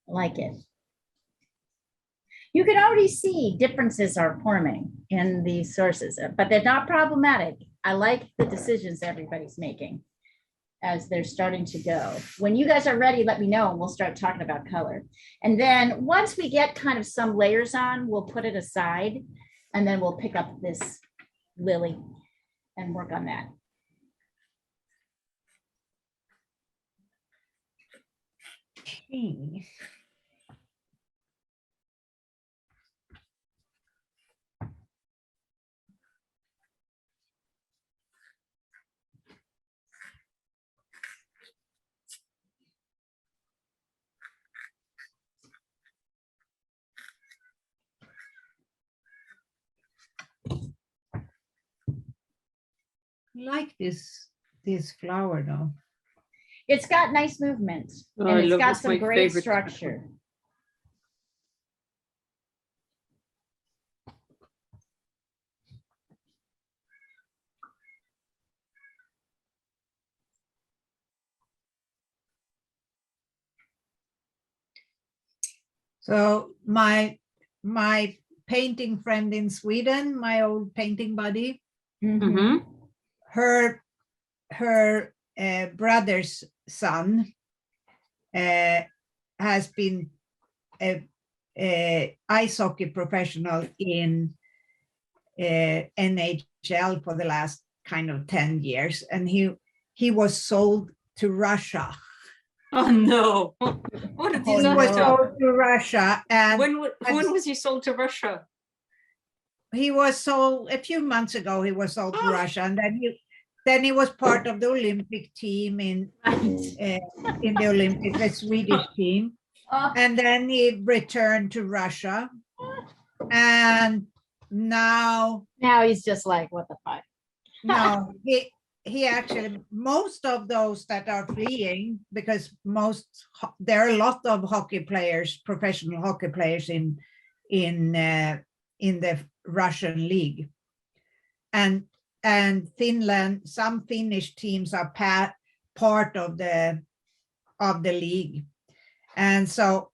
I like it. You can already see differences are forming in these sources, but they're not problematic. I like the decisions everybody's making as they're starting to go. When you guys are ready, let me know and we'll start talking about color. And then once we get kind of some layers on, we'll put it aside and then we'll pick up this lily and work on that. Okay. I like this flower though. It's got nice movement Oh, and I it's love got this, some my great favorite. structure. So my painting friend in Sweden, my old painting buddy, Mhm. her brother's son has been a ice hockey professional in NHL for the last kind of 10 years, and he was sold to Russia. Oh no! What a Oh, He was no. sold to Russia, and When was he sold to Russia? he was sold a few months ago. He was sold to Russia, and then he was part of the Olympic team in the Olympics, the Swedish team, Oh, and then he returned to Russia, and now now he's just like, what the fuck? no, he actually, most of those that are fleeing, because there are a lot of hockey players, professional hockey players in the Russian league, and Finland, some Finnish teams are part of the league, and so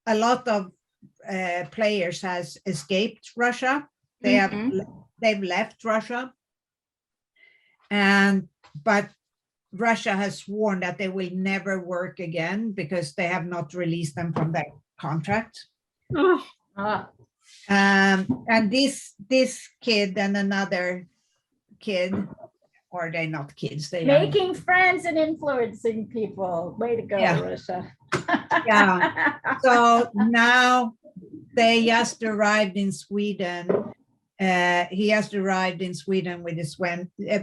a lot of players has escaped Russia. They've left Russia, but Russia has sworn that they will never work again because they have not released them from their contract. Oh, Ah, And this kid and another kid or they're not kids. They are. Making friends and influencing people. Way to go, Yeah. Russia. Yeah. So now they just arrived in Sweden. He just arrived in Sweden with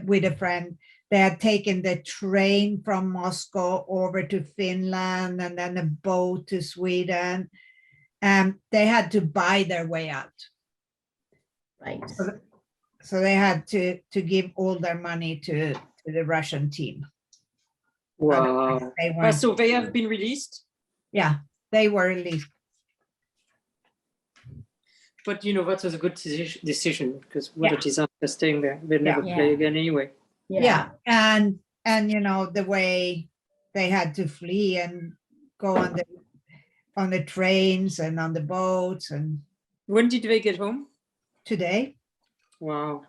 with a friend. They had taken the train from Moscow over to Finland and then a boat to Sweden. And they had to buy their way out. Right. So they had to give all their money to the Russian team. Wow. They Ah, weren't, so they have been released, yeah, they were released. but you know, that was a good decision because what Yeah. a disaster staying there. They'll never Yeah. play again anyway. Yeah, and you know the way they had to flee and go on the trains and on the boats, and When did they get home? today Wow.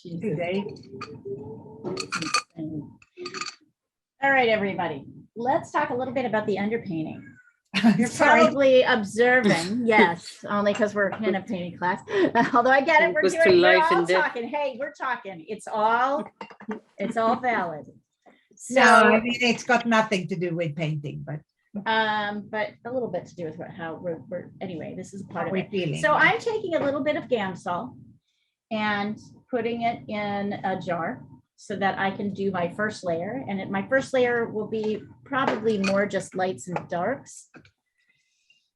Jesus. today All right, everybody. Let's talk a little bit about the underpainting. You're Sorry. probably observing, yes, only because we're in a painting class. Although I get it, we're Goes to doing, we're life all and death. talking. Hey, we're talking. It's all valid. No, I So, mean it's got nothing to do with painting, but but a little bit to do with how we're anyway, this is part how of we're it. feeling. So I'm taking a little bit of Gamsol and putting it in a jar so that I can do my first layer. And my first layer will be probably more just lights and darks.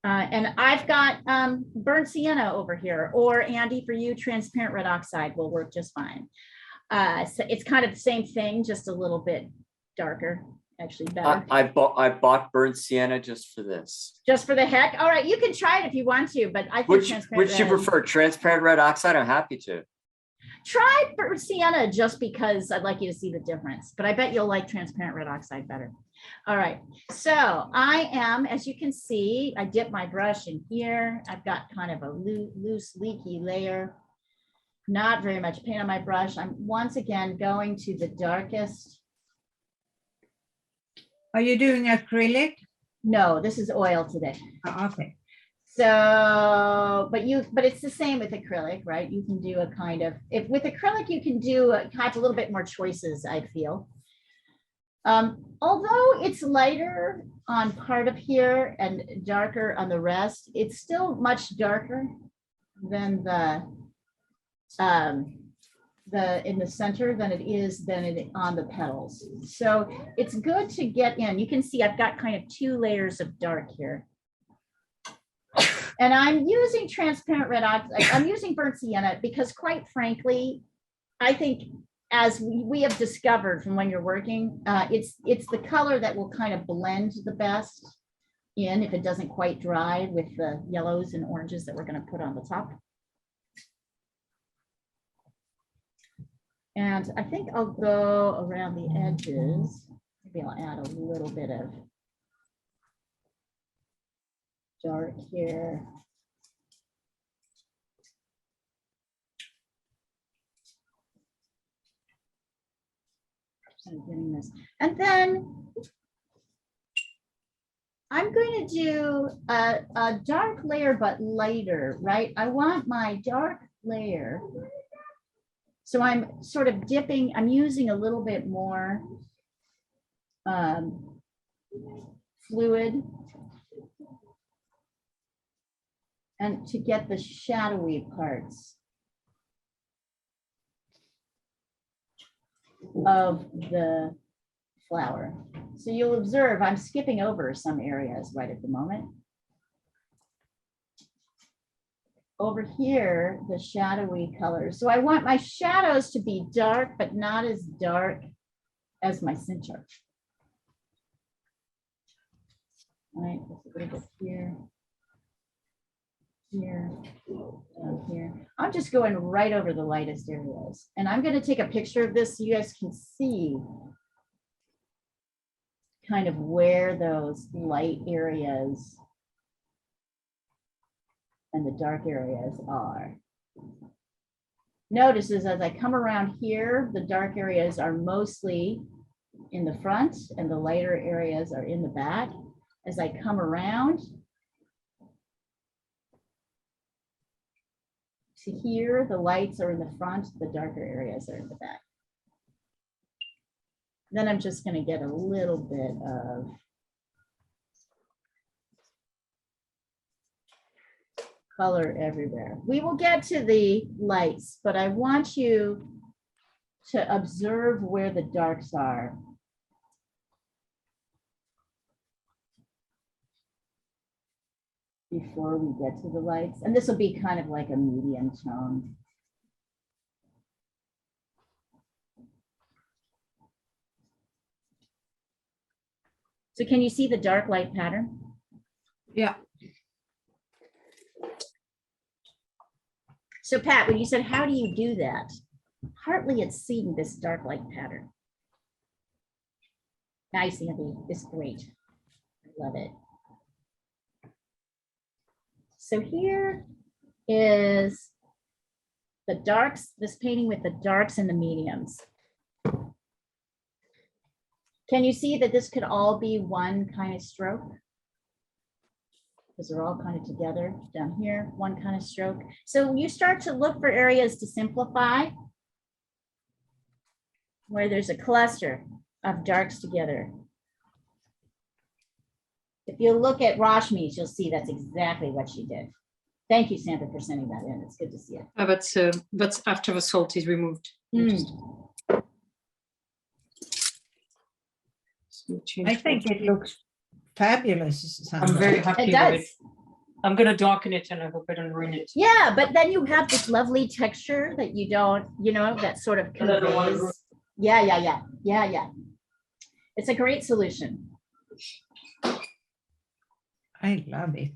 And I've got burnt sienna over here, or Andy, for you, transparent red oxide will work just fine. So it's kind of the same thing, just a little bit darker, actually better. I bought burnt sienna just for this. Just for the heck. All right, you can try it if you want to, but I think Which transparent you red- prefer, transparent red oxide? I'm happy to. Try burnt sienna just because I'd like you to see the difference, but I bet you'll like transparent red oxide better. All right, so I am, as you can see, I dip my brush in here. I've got kind of a loose, leaky layer. Not very much paint on my brush. I'm once again going to the darkest. Are you doing acrylic? No, this is oil today. Oh, okay. So, but it's the same with acrylic, right? You can do a kind of, with acrylic, you can do have a little bit more choices, I feel. Although it's lighter on part of here and darker on the rest, it's still much darker than in the center than it is on the petals. So it's good to get in. You can see I've got kind of 2 layers of dark here. And I'm using transparent red oxide. I'm using burnt sienna because, quite frankly, I think as we have discovered from when you're working, it's the color that will kind of blend the best in if it doesn't quite dry with the yellows and oranges that we're going to put on the top. And I think I'll go around the edges. Maybe I'll add a little bit of dark here. So getting this. And then I'm going to do a dark layer, but lighter, right? I want my dark layer. So I'm sort of dipping, I'm using a little bit more fluid and to get the shadowy parts of the flower. So you'll observe I'm skipping over some areas right at the moment. Over here, the shadowy colors. So I want my shadows to be dark, but not as dark as my center. All right, just a little bit here, here, down here. I'm just going right over the lightest areas. And I'm going to take a picture of this so you guys can see kind of where those light areas and the dark areas are. Notice as I come around here, the dark areas are mostly in the front and the lighter areas are in the back. As I come around to here, the lights are in the front, the darker areas are in the back. Then I'm just gonna get a little bit of color everywhere. We will get to the lights, but I want you to observe where the darks are. Before we get to the lights, and this will be kind of like a medium tone. So can you see the dark light pattern? Yeah. So Pat, when you said, how do you do that? Partly it's seeing this dark light pattern. Nice, Andy, it's great. I love it. So here is the darks, this painting with the darks and the mediums. Can you see that this could all be one kind of stroke? Because they're all kind of together down here, one kind of stroke. So you start to look for areas to simplify where there's a cluster of darks together. If you look at Rashmi's, you'll see that's exactly what she did. Thank you, Sandra, for sending that in. It's good to see it. That's after the salt is removed. So change I think color. it looks fabulous. I'm Sandra. very happy It with does. it. I'm gonna darken it and I hope I don't ruin it. Yeah, but then you have this lovely texture that you don't, that sort of And I don't wanna conveys. Yeah. It's a great solution. I love it.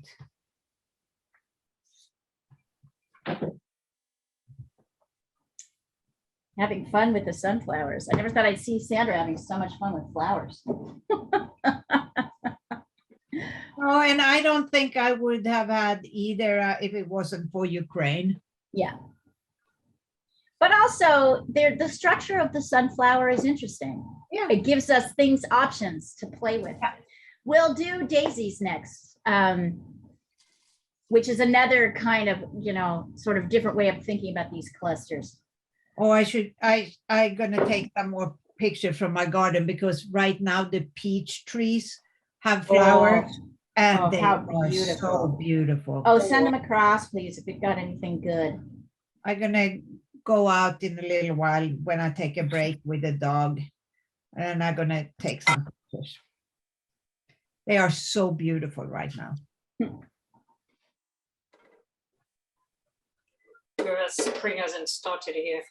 Having fun with the sunflowers. I never thought I'd see Sandra having so much fun with flowers. Oh, and I don't think I would have had either if it wasn't for Ukraine. Yeah. But also the structure of the sunflower is interesting. Yeah. It gives us things, options to play with. We'll do daisies next, which is another kind of, sort of different way of thinking about these clusters. Oh, I gonna take some more pictures from my garden because right now the peach trees have flowers and Oh, they how are so beautiful. Oh, send them across, please, if you've got anything good. I'm gonna go out in a little while when I take a break with the dog. And I'm gonna take some pictures. They are so beautiful right now. Whereas spring hasn't started here.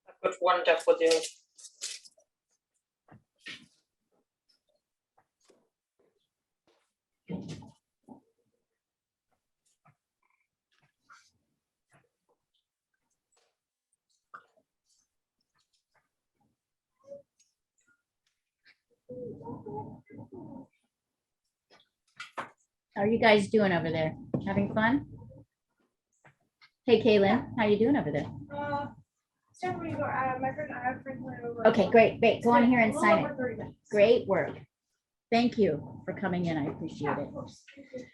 I put one daffodil. How are you guys doing over there? Having fun? Hey, Kaylin, how you doing over there? Somebody go, my friend, I have a friend coming over. Okay, great. Go on here and A little sign over it. 30 minutes. Great work. Thank you for coming in. I appreciate Yeah, it. of course. Thank you.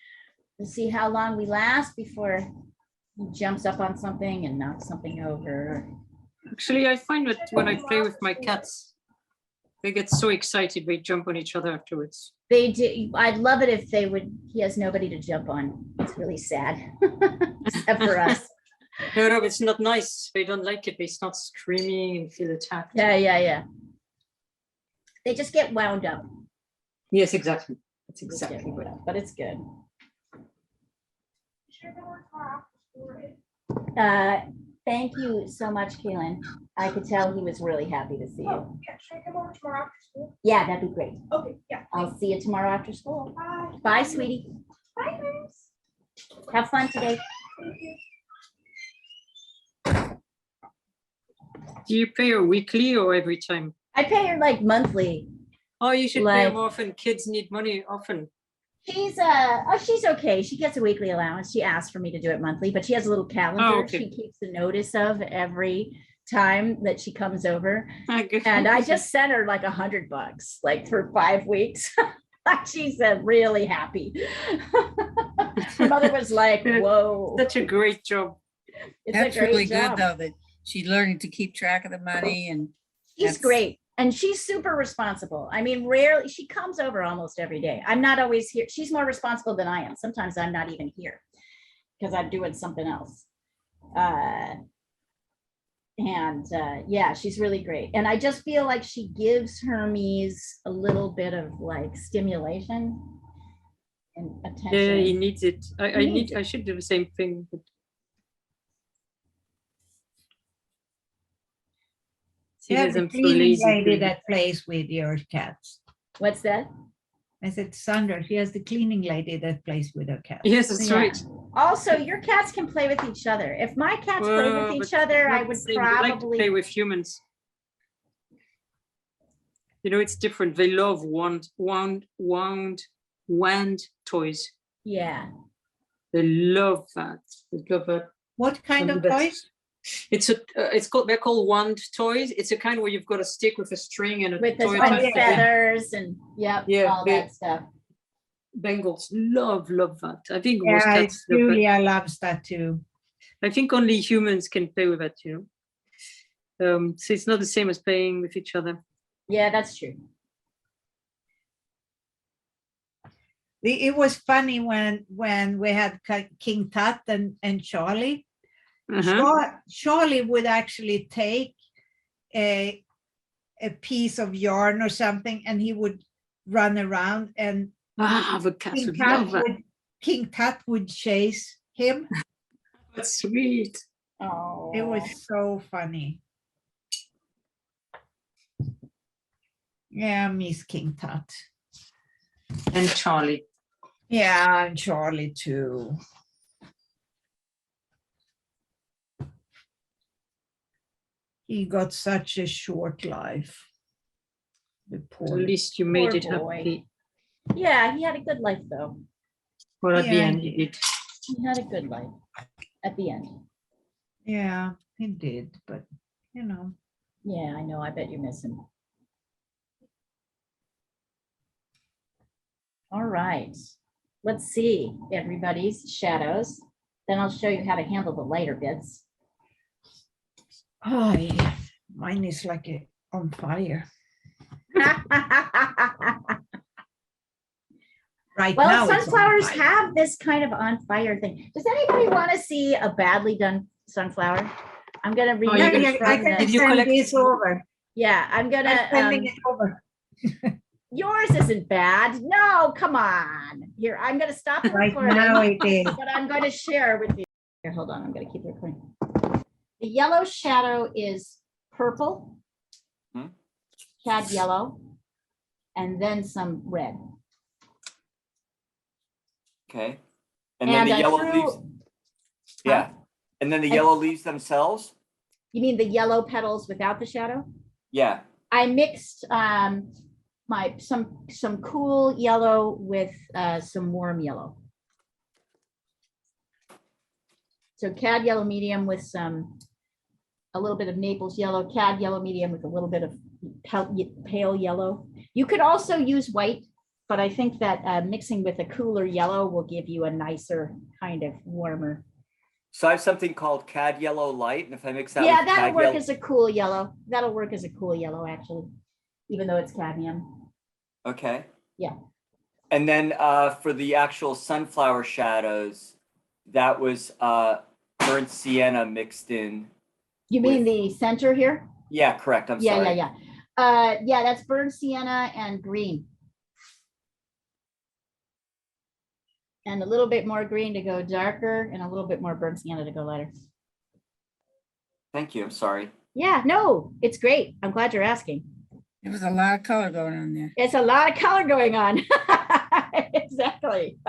We'll see how long we last before he jumps up on something and knocks something over. Actually, I find that when I play with my cats, they get so excited, they jump on each other afterwards. They do. I'd love it if they would. He has nobody to jump on. It's really sad, except for us. No, it's not nice. They don't like it. They start screaming and feel attacked. Yeah. They just get wound up. Yes, exactly. That's Just get exactly wound what. up, but it's good. Should I go work tomorrow after school, right? Thank you so much, Kaylin. I could tell he was really happy to see you. Oh, yeah, should I come over tomorrow after school? Yeah, that'd be great. Okay, yeah. I'll see you tomorrow after school. Bye. Bye, sweetie. Bye, guys. Have fun today. Thank you. Do you pay her weekly or every time? I pay her like monthly. Oh, you should pay Like- them often. Kids need money often. She's okay. She gets a weekly allowance. She asked for me to do it monthly, but she has a little calendar. okay. She keeps a notice of every time that she comes over. And And I just sent her like $100, like for 5 weeks. She's really happy. Her mother was like, whoa. such a great job. It's a That's great really job. good, though, that she's learning to keep track of the money and She's That's- great. And she's super responsible. I mean, rarely, she comes over almost every day. I'm not always here. She's more responsible than I am. Sometimes I'm not even here because I'm doing something else. Yeah, she's really great. And I just feel like she gives Hermes a little bit of like stimulation and attention. Yeah, he needs it. I needs I should do the same thing. But see, You have there's the I'm so cleaning lazy. lady to- that plays with your cats. What's that? I said, Sandra, she has the cleaning lady that plays with her cats. Yes, that's Yeah. right. Also, your cats can play with each other. If my cats play Well, with each but other, it's I not the would same. They like to play probably, with humans. You know, it's different. They love wand toys. yeah. They love that. They love that. What kind And of that's- toys? They're called wand toys. It's a kind where you've got a stick with a string and a With the toy. Oh, funny yeah, yeah. feathers and, yep, Yeah, all they- that stuff. Bengals love that. I think most Yeah, cats love that. Julia loves that too. I think only humans can play with that, you know. So it's not the same as playing with each other. Yeah, that's true. It was funny when we had King Tut and Charlie. Uh-huh. Charlie would actually take a piece of yarn or something, and he would run around, and The cats would love that. King Tut would chase him. That's sweet. Oh. It was so funny. Yeah, Miss King Tut. And Charlie. Yeah, and Charlie too. He got such a short life. The At poor. least you made Poor it boy. happy. Yeah, he had a good life though. Or at the Yeah, end he you did. He had a good life at the end. Yeah, he did, but you know. Yeah, I know. I bet you miss him. All right. Let's see everybody's shadows. Then I'll show you how to handle the lighter bits. Oh, yeah. Mine is like on fire. Right now. Well, it's on sunflowers fire. have this kind of on fire thing. Does anybody want to see a badly done sunflower? I'm gonna read. you're Yeah, gonna yeah, from I the- can Did you send collect- this over. Yeah, I'm I'm gonna, sending it over. yours isn't bad. No, come on. Here, I'm gonna stop the Right now recording, it is. but I'm going to share with you. Here, hold on, I'm gonna keep recording. The yellow shadow is purple, Hmm. cad yellow, and then some red. Okay. And then And the I yellow threw- leaves. Yeah. And then the And- yellow leaves themselves. You mean the yellow petals without the shadow? Yeah. I mixed some cool yellow with some warm yellow. So cad yellow medium with a little bit of Naples yellow, cad yellow medium with a little bit of pale yellow. You could also use white, but I think that mixing with a cooler yellow will give you a nicer kind of warmer. So I have something called cad yellow light, and if I mix that Yeah, with that'll cad work yellow, as a cool yellow. That'll work as a cool yellow, actually, even though it's cadmium. okay. Yeah. And then for the actual sunflower shadows, that was burnt sienna mixed in. You mean the center here? Yeah, correct. I'm Yeah, sorry. yeah. Yeah, that's burnt sienna and green. And a little bit more green to go darker and a little bit more burnt sienna to go lighter. Thank you. I'm sorry. Yeah, no, it's great. I'm glad you're asking. There was a lot of color going on there. It's a lot of color going on. Exactly.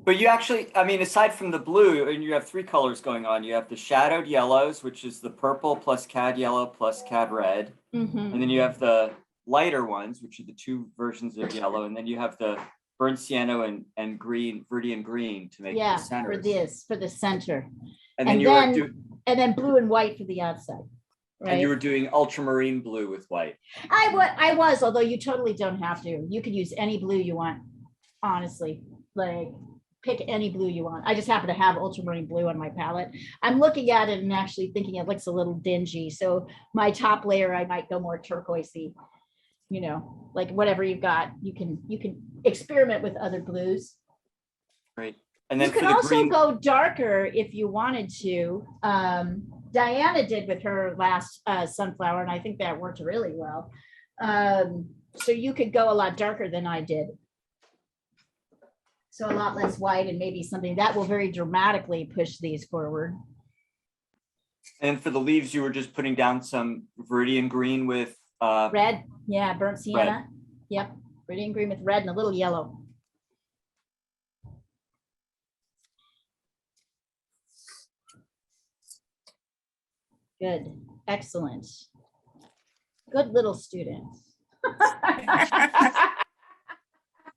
But you actually, I mean, aside from the blue, and you have three colors going on. You have the shadowed yellows, which is the purple plus cad yellow plus cad red. Mhm. And then you have the lighter ones, which are the two versions of yellow. And then you have the burnt sienna and green, Viridian green to make Yeah, the center. for this, for the center. And then and you then- were doing, And then blue and white for the outside. and you Right? were doing ultramarine blue with white. I was, although you totally don't have to. You could use any blue you want, honestly. Like, pick any blue you want. I just happen to have ultramarine blue on my palette. I'm looking at it and actually thinking it looks a little dingy. So my top layer, I might go more turquoisey, you know, like whatever you've got, you can experiment with other blues. Great. And then You for can the also green, go darker if you wanted to. Diana did with her last sunflower, and I think that worked really well. So you could go a lot darker than I did. So a lot less white and maybe something that will very dramatically push these forward. and for the leaves, you were just putting down some viridian green with Red, yeah, burnt sienna. Yep, viridian green with red and a little yellow. Good, excellent. Good little students.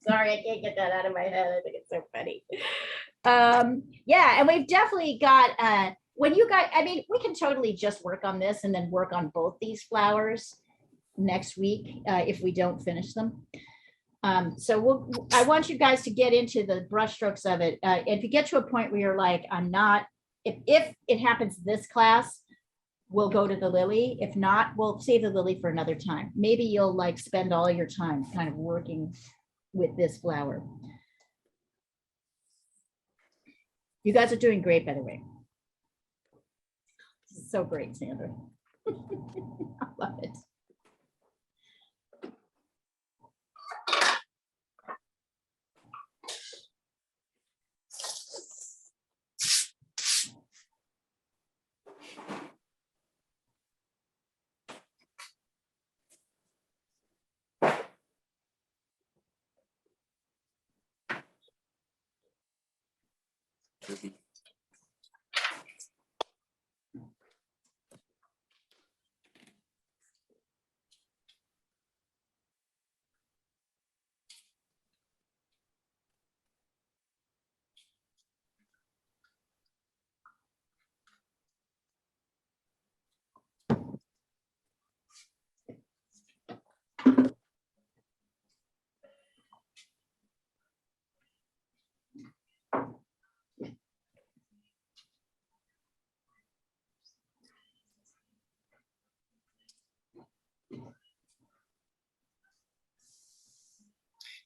Sorry, I can't get that out of my head. I think it's so funny. Yeah, and we've definitely got, when you guys, I mean, we can totally just work on this and then work on both these flowers next week if we don't finish them. So I want you guys to get into the brush strokes of it. If you get to a point where you're like, I'm not, if it happens this class, we'll go to the lily. If not, we'll save the lily for another time. Maybe you'll like spend all your time kind of working with this flower. You guys are doing great, by the way. So great, Sandra. I love it.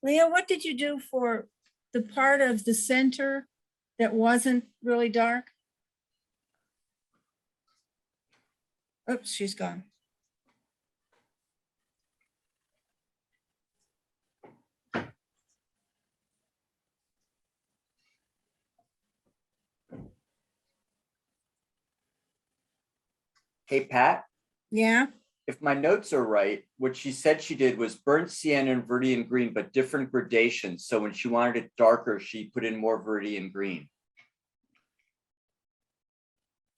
Leah, what did you do for the part of the center that wasn't really dark? Oops, she's gone. hey, Pat, Yeah, if my notes are right, what she said she did was burnt sienna and viridian green, but different gradations. So when she wanted it darker, she put in more viridian green.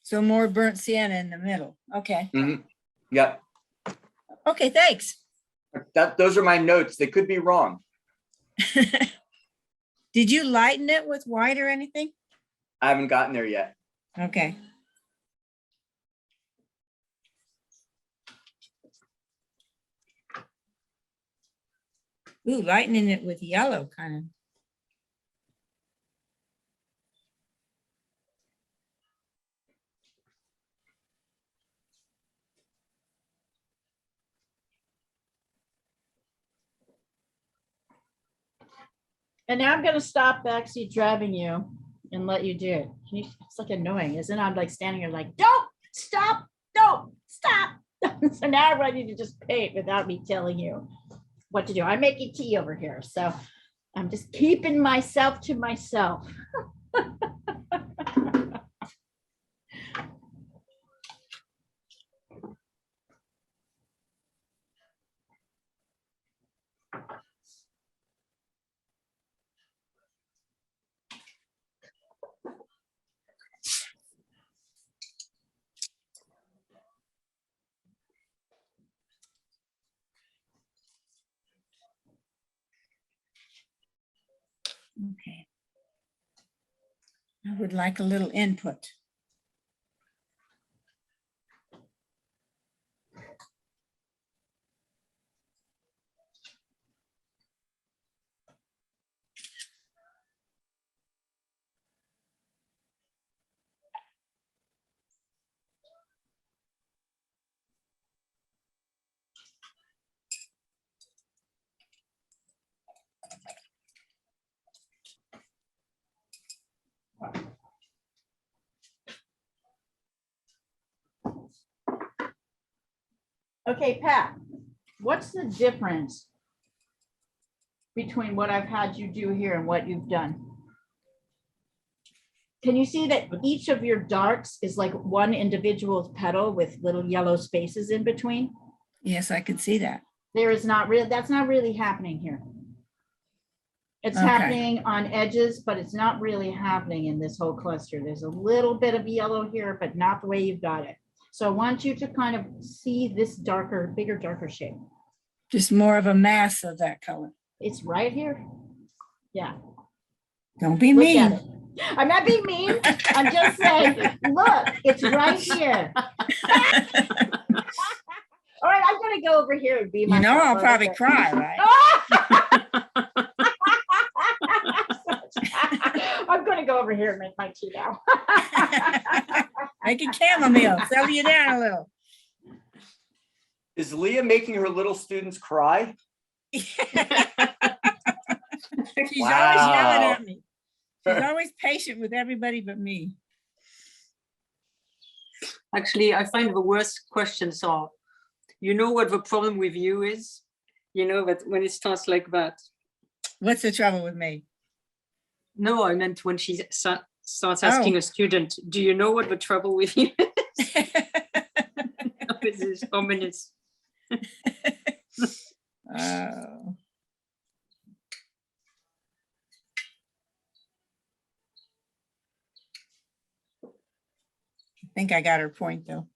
so more burnt sienna in the middle. Okay, Yep, okay, thanks. those are my notes. They could be wrong. Did you lighten it with white or anything? I haven't gotten there yet. Okay. Ooh, lightening it with yellow kind of. And now I'm gonna stop backseat driving you and let you do it. It's like annoying, isn't it? I'm like standing here like, don't stop, don't stop. So now I'm ready to just paint without me telling you what to do. I'm making tea over here, so I'm just keeping myself to myself. Okay. I would like a little input. Okay, Pat, what's the difference between what I've had you do here and what you've done? Can you see that each of your darts is like one individual petal with little yellow spaces in between? Yes, I can see that. There is not real, that's not really happening here. It's Okay. happening on edges, but it's not really happening in this whole cluster. There's a little bit of yellow here, but not the way you've got it. So I want you to kind of see this darker, bigger, darker shape. Just more of a mass of that color. It's right here. Yeah, Don't be look at mean. it. I'm not being mean. I'm just saying, look, it's right here. All right, I'm gonna go over here and be You myself. know, I'll What probably is it? cry, right? I'm gonna go over here and make my tea now. Make a chamomile, settle you down a little. Is Leah making her little students cry? She's always yelling Wow. at me. She's always patient with everybody but me. Actually, I find the worst questions are, you know what the problem with you is? You know that when it starts like that. What's the trouble with me? No, I meant when she starts asking a student, do you know what the trouble with you is? With this ominous. Oh. I think I got her point though.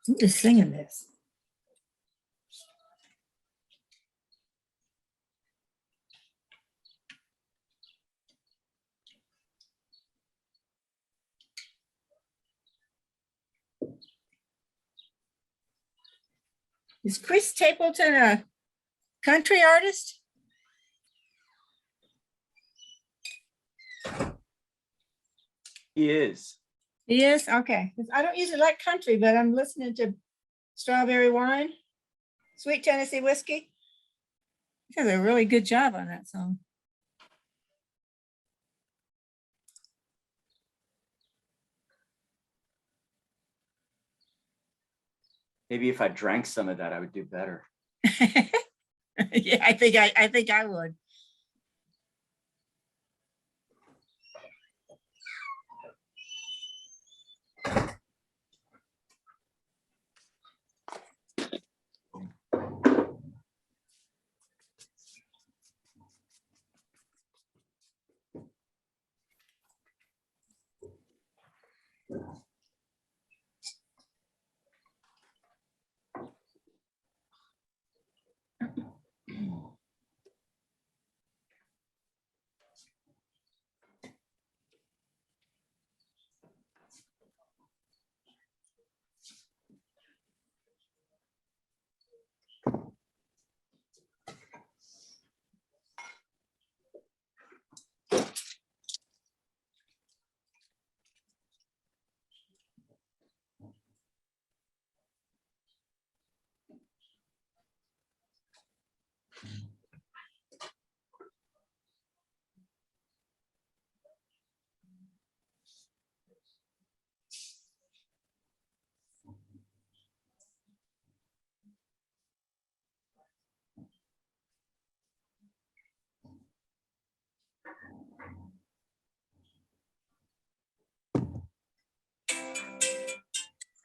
Who is singing this? Is Chris Stapleton a country artist? He is. He is? Okay. 'Cause I don't usually like country, but I'm listening to Strawberry Wine, Sweet Tennessee Whiskey. He does a really good job on that song. Maybe if I drank some of that, I would do better. Yeah, I think I would.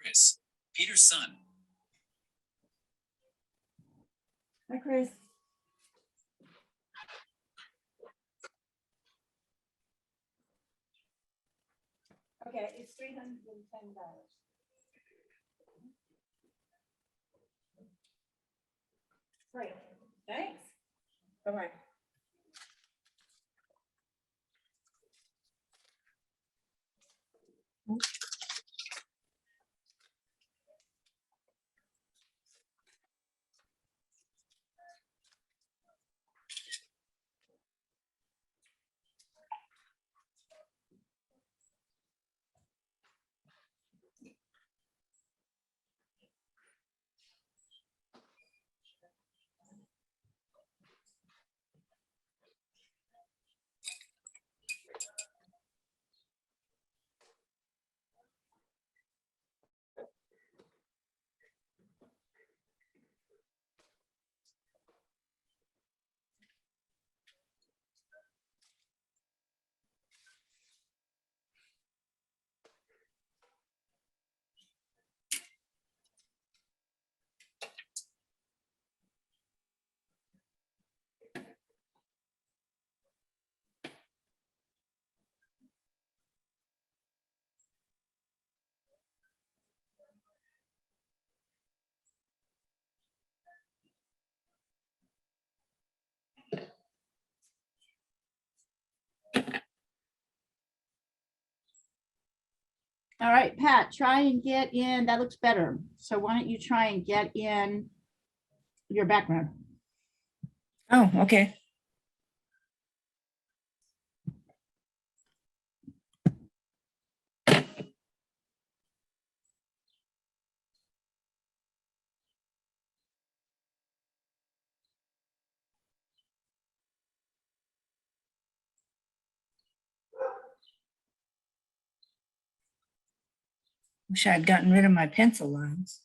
Chris, Peter's son. Hi, Chris. Okay, it's $310. Great, thanks. Bye-bye. All right, Pat, try and get in. That looks better. So why don't you try and get in your background? Oh, okay. Wish I'd gotten rid of my pencil lines.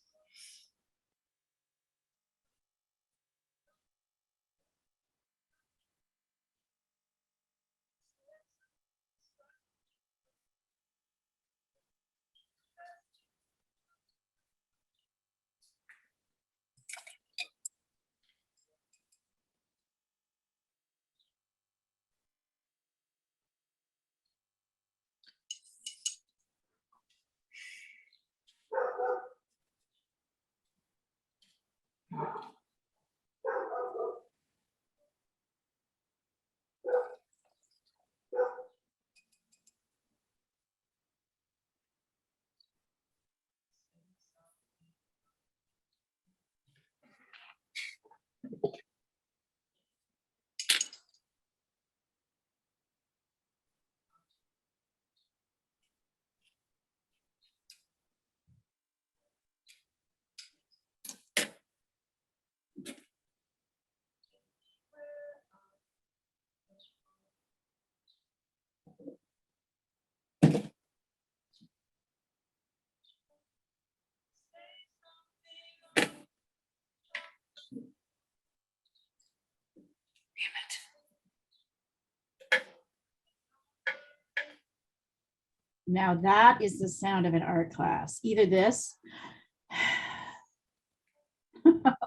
Now that is the sound of an art class. Either this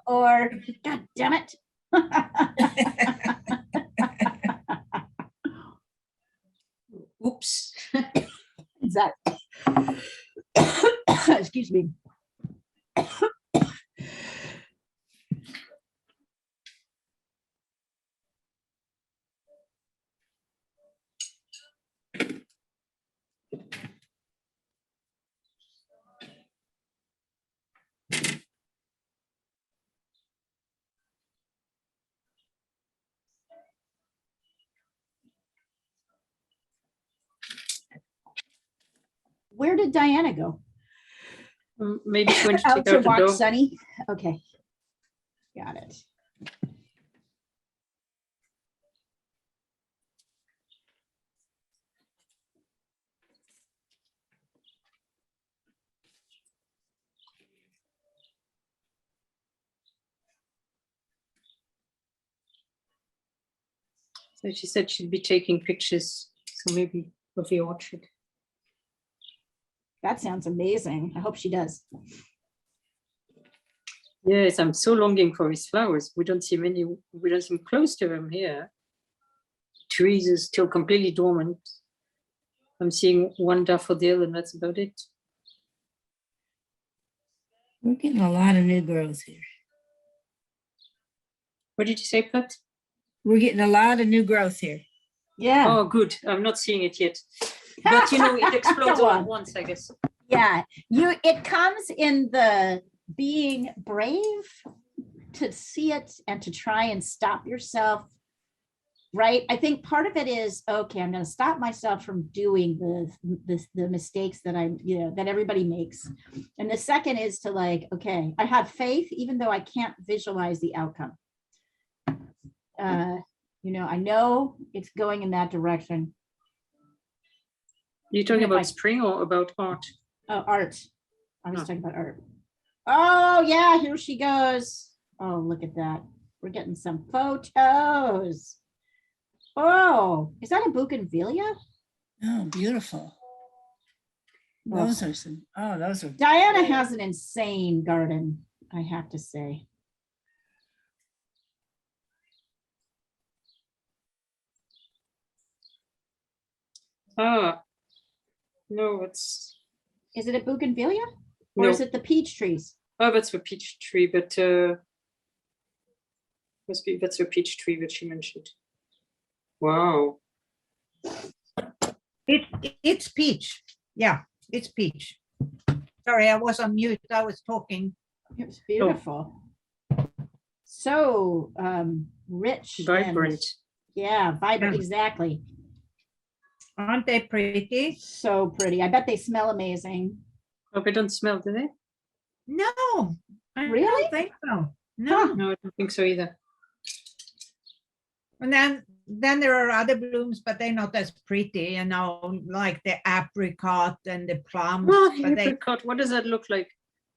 or, God damn it. Oops. Exactly. Excuse me. Where did Diana go? Maybe she went to Out take to out the watch dog. Sunny? Okay. Got it. So she said she'd be taking pictures, so maybe of the orchard. That sounds amazing. I hope she does. Yes, I'm so longing for his flowers. We don't see many, we don't seem close to them here. Trees are still completely dormant. I'm seeing one daffodil and that's about it. We're getting a lot of new growth here. What did you say, Pat? We're getting a lot of new growth here. Yeah. Oh, good. I'm not seeing it yet. But you know, it explodes Go all on. at once, I guess. Yeah. It comes in the being brave to see it and to try and stop yourself. Right. I think part of it is, okay, I'm going to stop myself from doing the mistakes that that everybody makes. And the second is to like, okay, I have faith, even though I can't visualize the outcome. I know it's going in that direction. You're talking Yeah, about like- spring or about art? Oh, art. I was Huh. talking about art. Oh, yeah, here she goes. Oh, look at that. We're getting some photos. Oh, is that a bougainvillea? Oh, beautiful. Those are some, oh, those are, Diana has an insane garden, I have to say. Ah, no, it's, Is it a bougainvillea? Or no, is it the peach trees? oh, that's the peach tree, but must be, that's the peach tree that she mentioned. Wow. It's peach. Yeah. It's peach. Sorry, I was on mute. I was talking. It was beautiful. So rich. and- Vibrant. Yeah, vibrant, Yeah. exactly. Aren't they pretty? So pretty. I bet they smell amazing. Oh, they don't smell, do they? No, I Really? don't think so. No. Huh. No, I don't think so either. And then there are other blooms, but they're not as pretty, you know, like the apricot and the plums. Oh, but they, apricot, what does that look like?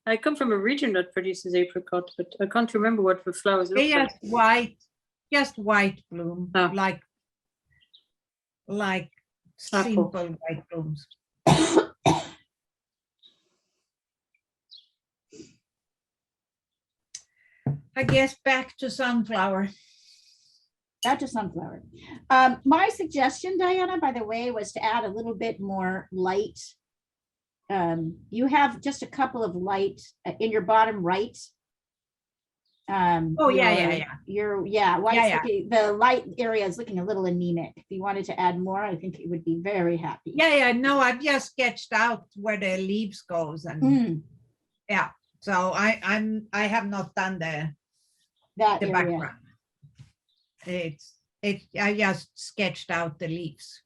I come from a region that produces apricot, but I can't remember what the flowers look they like. just white bloom, Ah. like Apple. simple white blooms. I guess back to sunflower. Back to sunflower. My suggestion, Diana, by the way, was to add a little bit more light. You have just a couple of light in your bottom right. Oh, yeah. White's looking- the light area is looking a little anemic. If you wanted to add more, I think it would be very happy. Yeah, no, I've just sketched out where the leaves goes and Mm, yeah. So I have not done the that area. background. I just sketched out the leaves.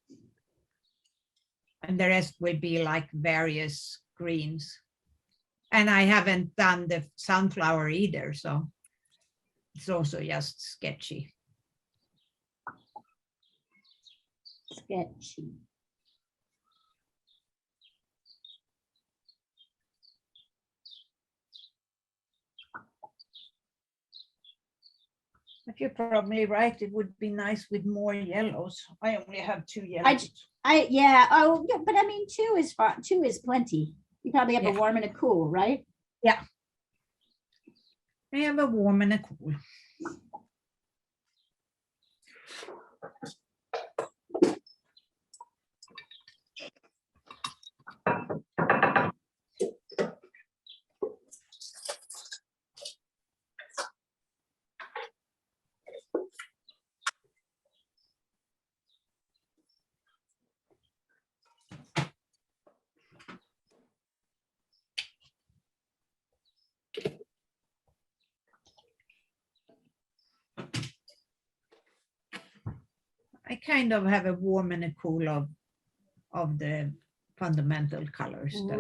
And the rest will be like various greens. And I haven't done the sunflower either, so it's also just sketchy. Sketchy. But you're probably right, it would be nice with more yellows. I only have 2 yellows. Yeah, oh, yeah, but I mean, 2 is fine. 2 is plenty. You probably have a Yeah. warm and a cool, right? I have a warm and a cool. I kind of have a warm and a cool of the fundamental colors. that-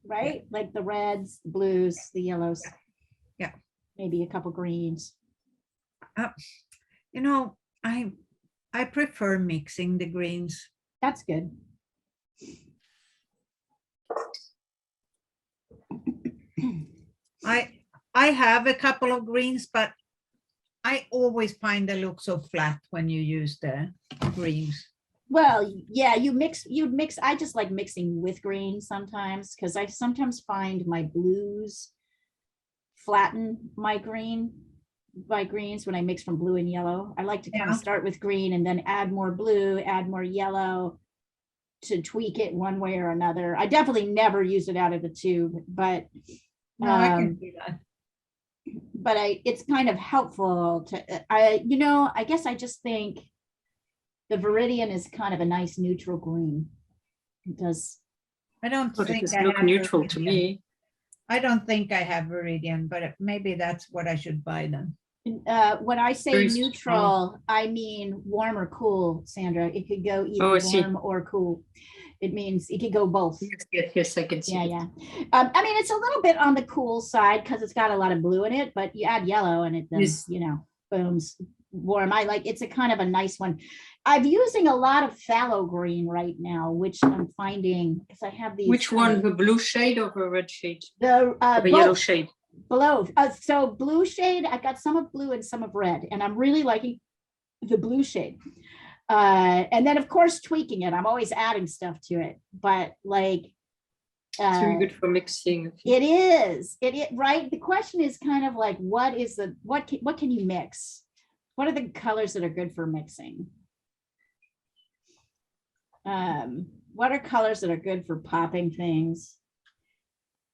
Right. Like the reds, the blues, the yellows. Yeah. Maybe a couple greens. You know, I prefer mixing the greens. That's good. I have a couple of greens, but I always find they look so flat when you use the greens. Well, yeah, you'd mix. I just like mixing with greens sometimes because I sometimes find my blues flatten my greens when I mix from blue and yellow. I like to kind Yeah. of start with green and then add more blue, add more yellow to tweak it one way or another. I definitely never use it out of the tube, but No, I can Um, do that. it's kind of helpful to, I guess I just think the Viridian is kind of a nice neutral green. It does. I don't But it think does I look have neutral to Viridian. me. I don't think I have Viridian, but maybe that's what I should buy then. When I say Very neutral, I mean warm or cool, Sandra. It could go Oh, I either see. warm or cool. It means it could go both. Yes, I can see. Yeah, it. yeah. I mean, it's a little bit on the cool side because it's got a lot of blue in it, but you add yellow and it does, Yes. booms warm. I like, it's a kind of a nice one. I'm using a lot of phthalo green right now, which I'm finding, because I have these. Which one, the blue shade or the red shade? The, The yellow both. shade? Below. So blue shade, I got some of blue and some of red, and I'm really liking the blue shade. And then of course tweaking it. I'm always adding stuff to it, but like. It's really good for mixing. It is. Right. The question is kind of like, what can you mix? What are the colors that are good for mixing? What are colors that are good for popping things?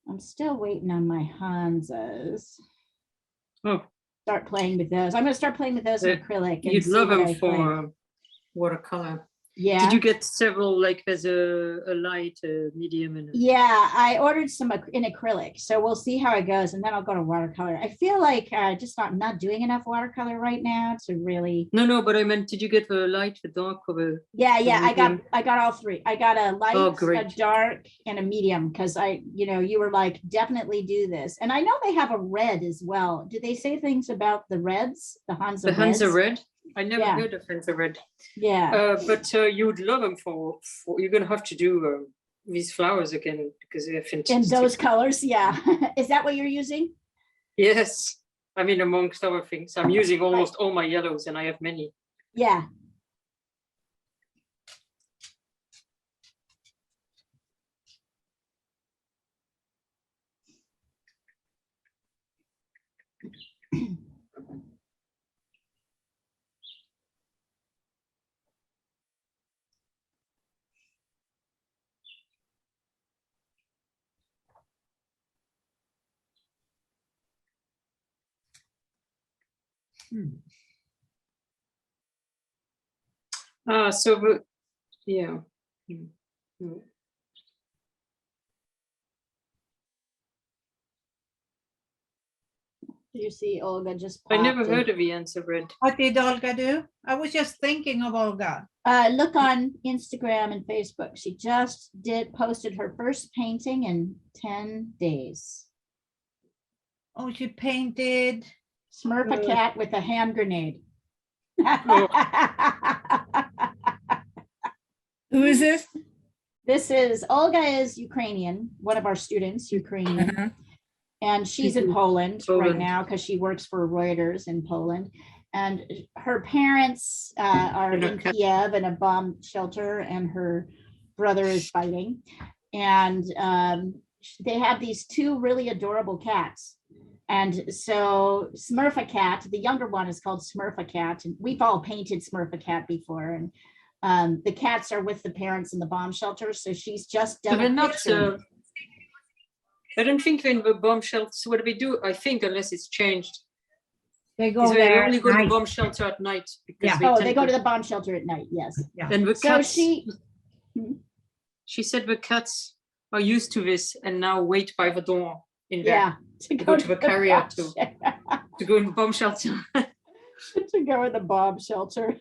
I'm still waiting on my Hanzas. Oh, Start playing with those. I'm going to start playing with those in acrylic. and you'd see love what them I think. for watercolor. Yeah. Did you get several, like there's a light, a medium and Yeah, I ordered some in acrylic, so we'll see how it goes, and then I'll go to watercolor. I feel like just not doing enough watercolor right now to really. No, but I meant, did you get the light, the dark, or the? Yeah, medium? I got all three. I got a light, a great. dark, and a medium because you were like, definitely do this. And I know they have a red as well. Do they say things about the reds, the Hansa The Hansa reds? Red? I never Yeah. heard of Hansa Red. Yeah. But you would love them for you're gonna have to do these flowers again because they're In fantastic. those colors, yeah. Is that what you're using? Yes, I mean amongst other things, I'm using almost all my yellows, and I have many. Yeah. So yeah. Mm. You see Olga just I never popped in. heard of the Hansa Red. What did Olga do? I was just thinking of Olga. Look on Instagram and Facebook. She just posted her first painting in 10 days. Oh, she painted. Smurf a cat with a hand grenade. Who is this? This is Olga is Ukrainian, one of our students, Ukrainian. Uh-huh. And she's in Poland right Poland. now because she works for Reuters in Poland. And her parents are And a in cat. Kiev in a bomb shelter, and her brother is fighting. And they have these two really adorable cats. And so Smurf a cat, the younger one is called Smurf a cat. And we've all painted Smurf a cat before. And the cats are with the parents in the bomb shelter. So she's just But done they're a not. picture. I don't think they're in the bomb shelter. What do they do? I think unless it's changed, They is go they there. only at go to the night. bomb shelter at night because Yeah. Oh, tend they go to the bomb shelter at night. Yes. And the So cats, she, she said the cats are used to this and now wait by the door in there yeah. go to the carrier bomb to- shelter. to go in the bomb shelter. To go in the bomb shelter.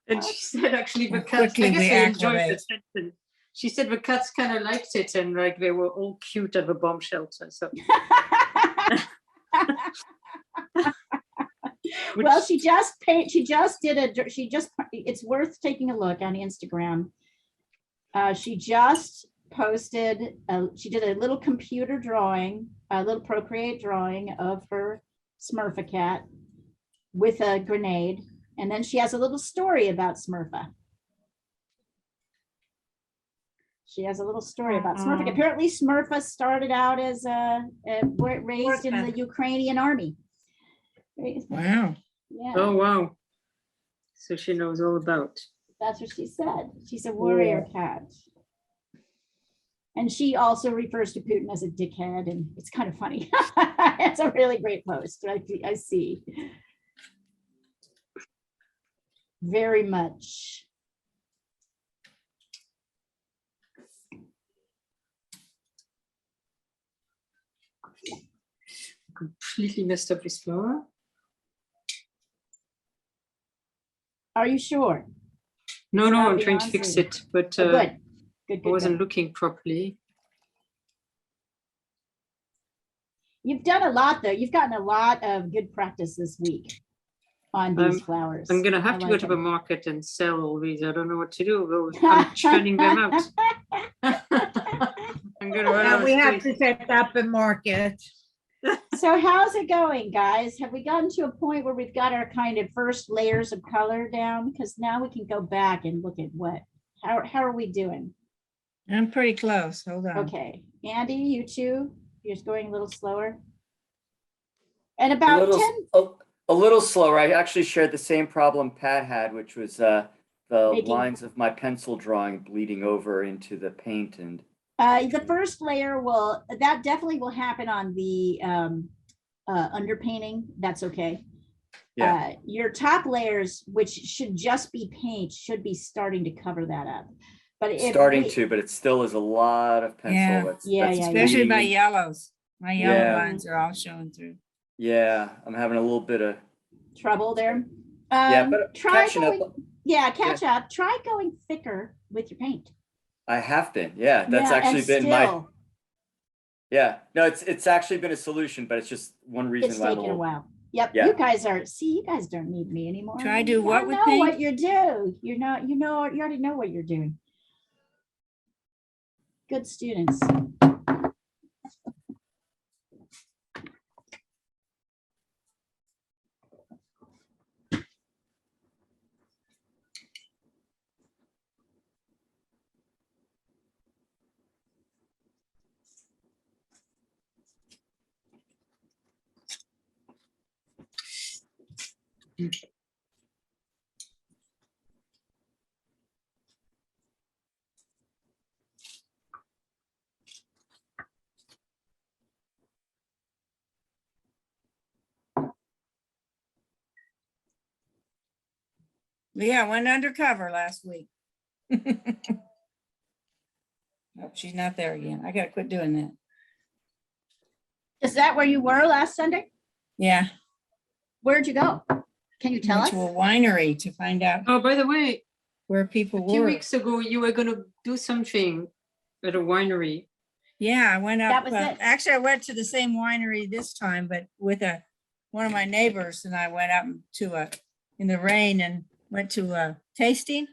And she said actually the cats, Quickly I guess we they enjoyed the acclimate. sentence. She said the cats kind of liked it and like they were all cute at the bomb shelter. So Well, she just it's worth taking a look on Instagram. She just posted, she did a little computer drawing, a little Procreate drawing of her Smurfa cat with a grenade. And then she has a little story about Smurfa. She has a little story about Smurfa. Apparently Smurfa started out as raised in the Orphan. Ukrainian army. Wow. Yeah. oh wow. So she knows all about. That's what she said. She's a warrior cat. And she also refers to Putin as a dickhead, and it's kind of funny. It's a really great post. I see. Very much. Completely messed up this flower. Are you sure? No, It's not I'm trying to fix Beyonce. it, but Oh, good. Good, I good, wasn't good. looking properly. You've done a lot, though. You've gotten a lot of good practice this week on these flowers. I'm gonna have I to go like to the it. market and sell all these. I don't know what to do. I'm churning them out. I'm gonna run out Yeah, of we have space. to set up a market. So how's it going, guys? Have we gotten to a point where we've got our kind of first layers of color down? Because now we can go back and look at how are we doing? I'm pretty close. Hold on. Okay, Andy, you too? You're just going a little slower? And A about little, 10, a little slower. I actually shared the same problem Pat had, which was the Making- lines of my pencil drawing bleeding over into the paint, and the first layer that definitely will happen on the underpainting. That's okay. Yeah. Your top layers, which should just be paint, should be starting to cover that up. But if Starting we- to, but it still is a lot of pencil. Yeah. That's, Yeah, that's yeah, yeah. Especially my bleeding. yellows. My yellow Yeah. lines are all showing through. Yeah, I'm having a little bit of, trouble there. yeah, but Try catching up. going, yeah, catch up. Try going thicker with your paint. I have been, yeah, that's Yeah, actually and been my, still, yeah, no, it's actually been a solution, but it's just one reason it's why I'm a taking a little, while. Yep, Yeah. you guys are, see, you guys don't need me anymore. Try do You what all with know what paint? you do. You're not, you know, you already know what you're doing. Good students. Yeah, I went undercover last week. Nope, she's not there again. I gotta quit doing that. Is that where you were last Sunday? Yeah. Where'd you go? Can you tell Went us? to a winery to find out Oh, by the way, where people a few were. weeks ago, you were gonna do something at a winery. Yeah, I went That up, was it. actually, I went to the same winery this time, but with one of my neighbors, and I went up to in the rain and went to a tasting.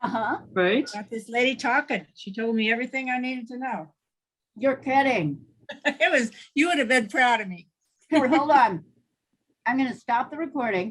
Uh-huh. Right? Got this lady talking. She told me everything I needed to know. You're kidding. It was, you would have been proud of me. Here, hold on. I'm gonna stop the recording.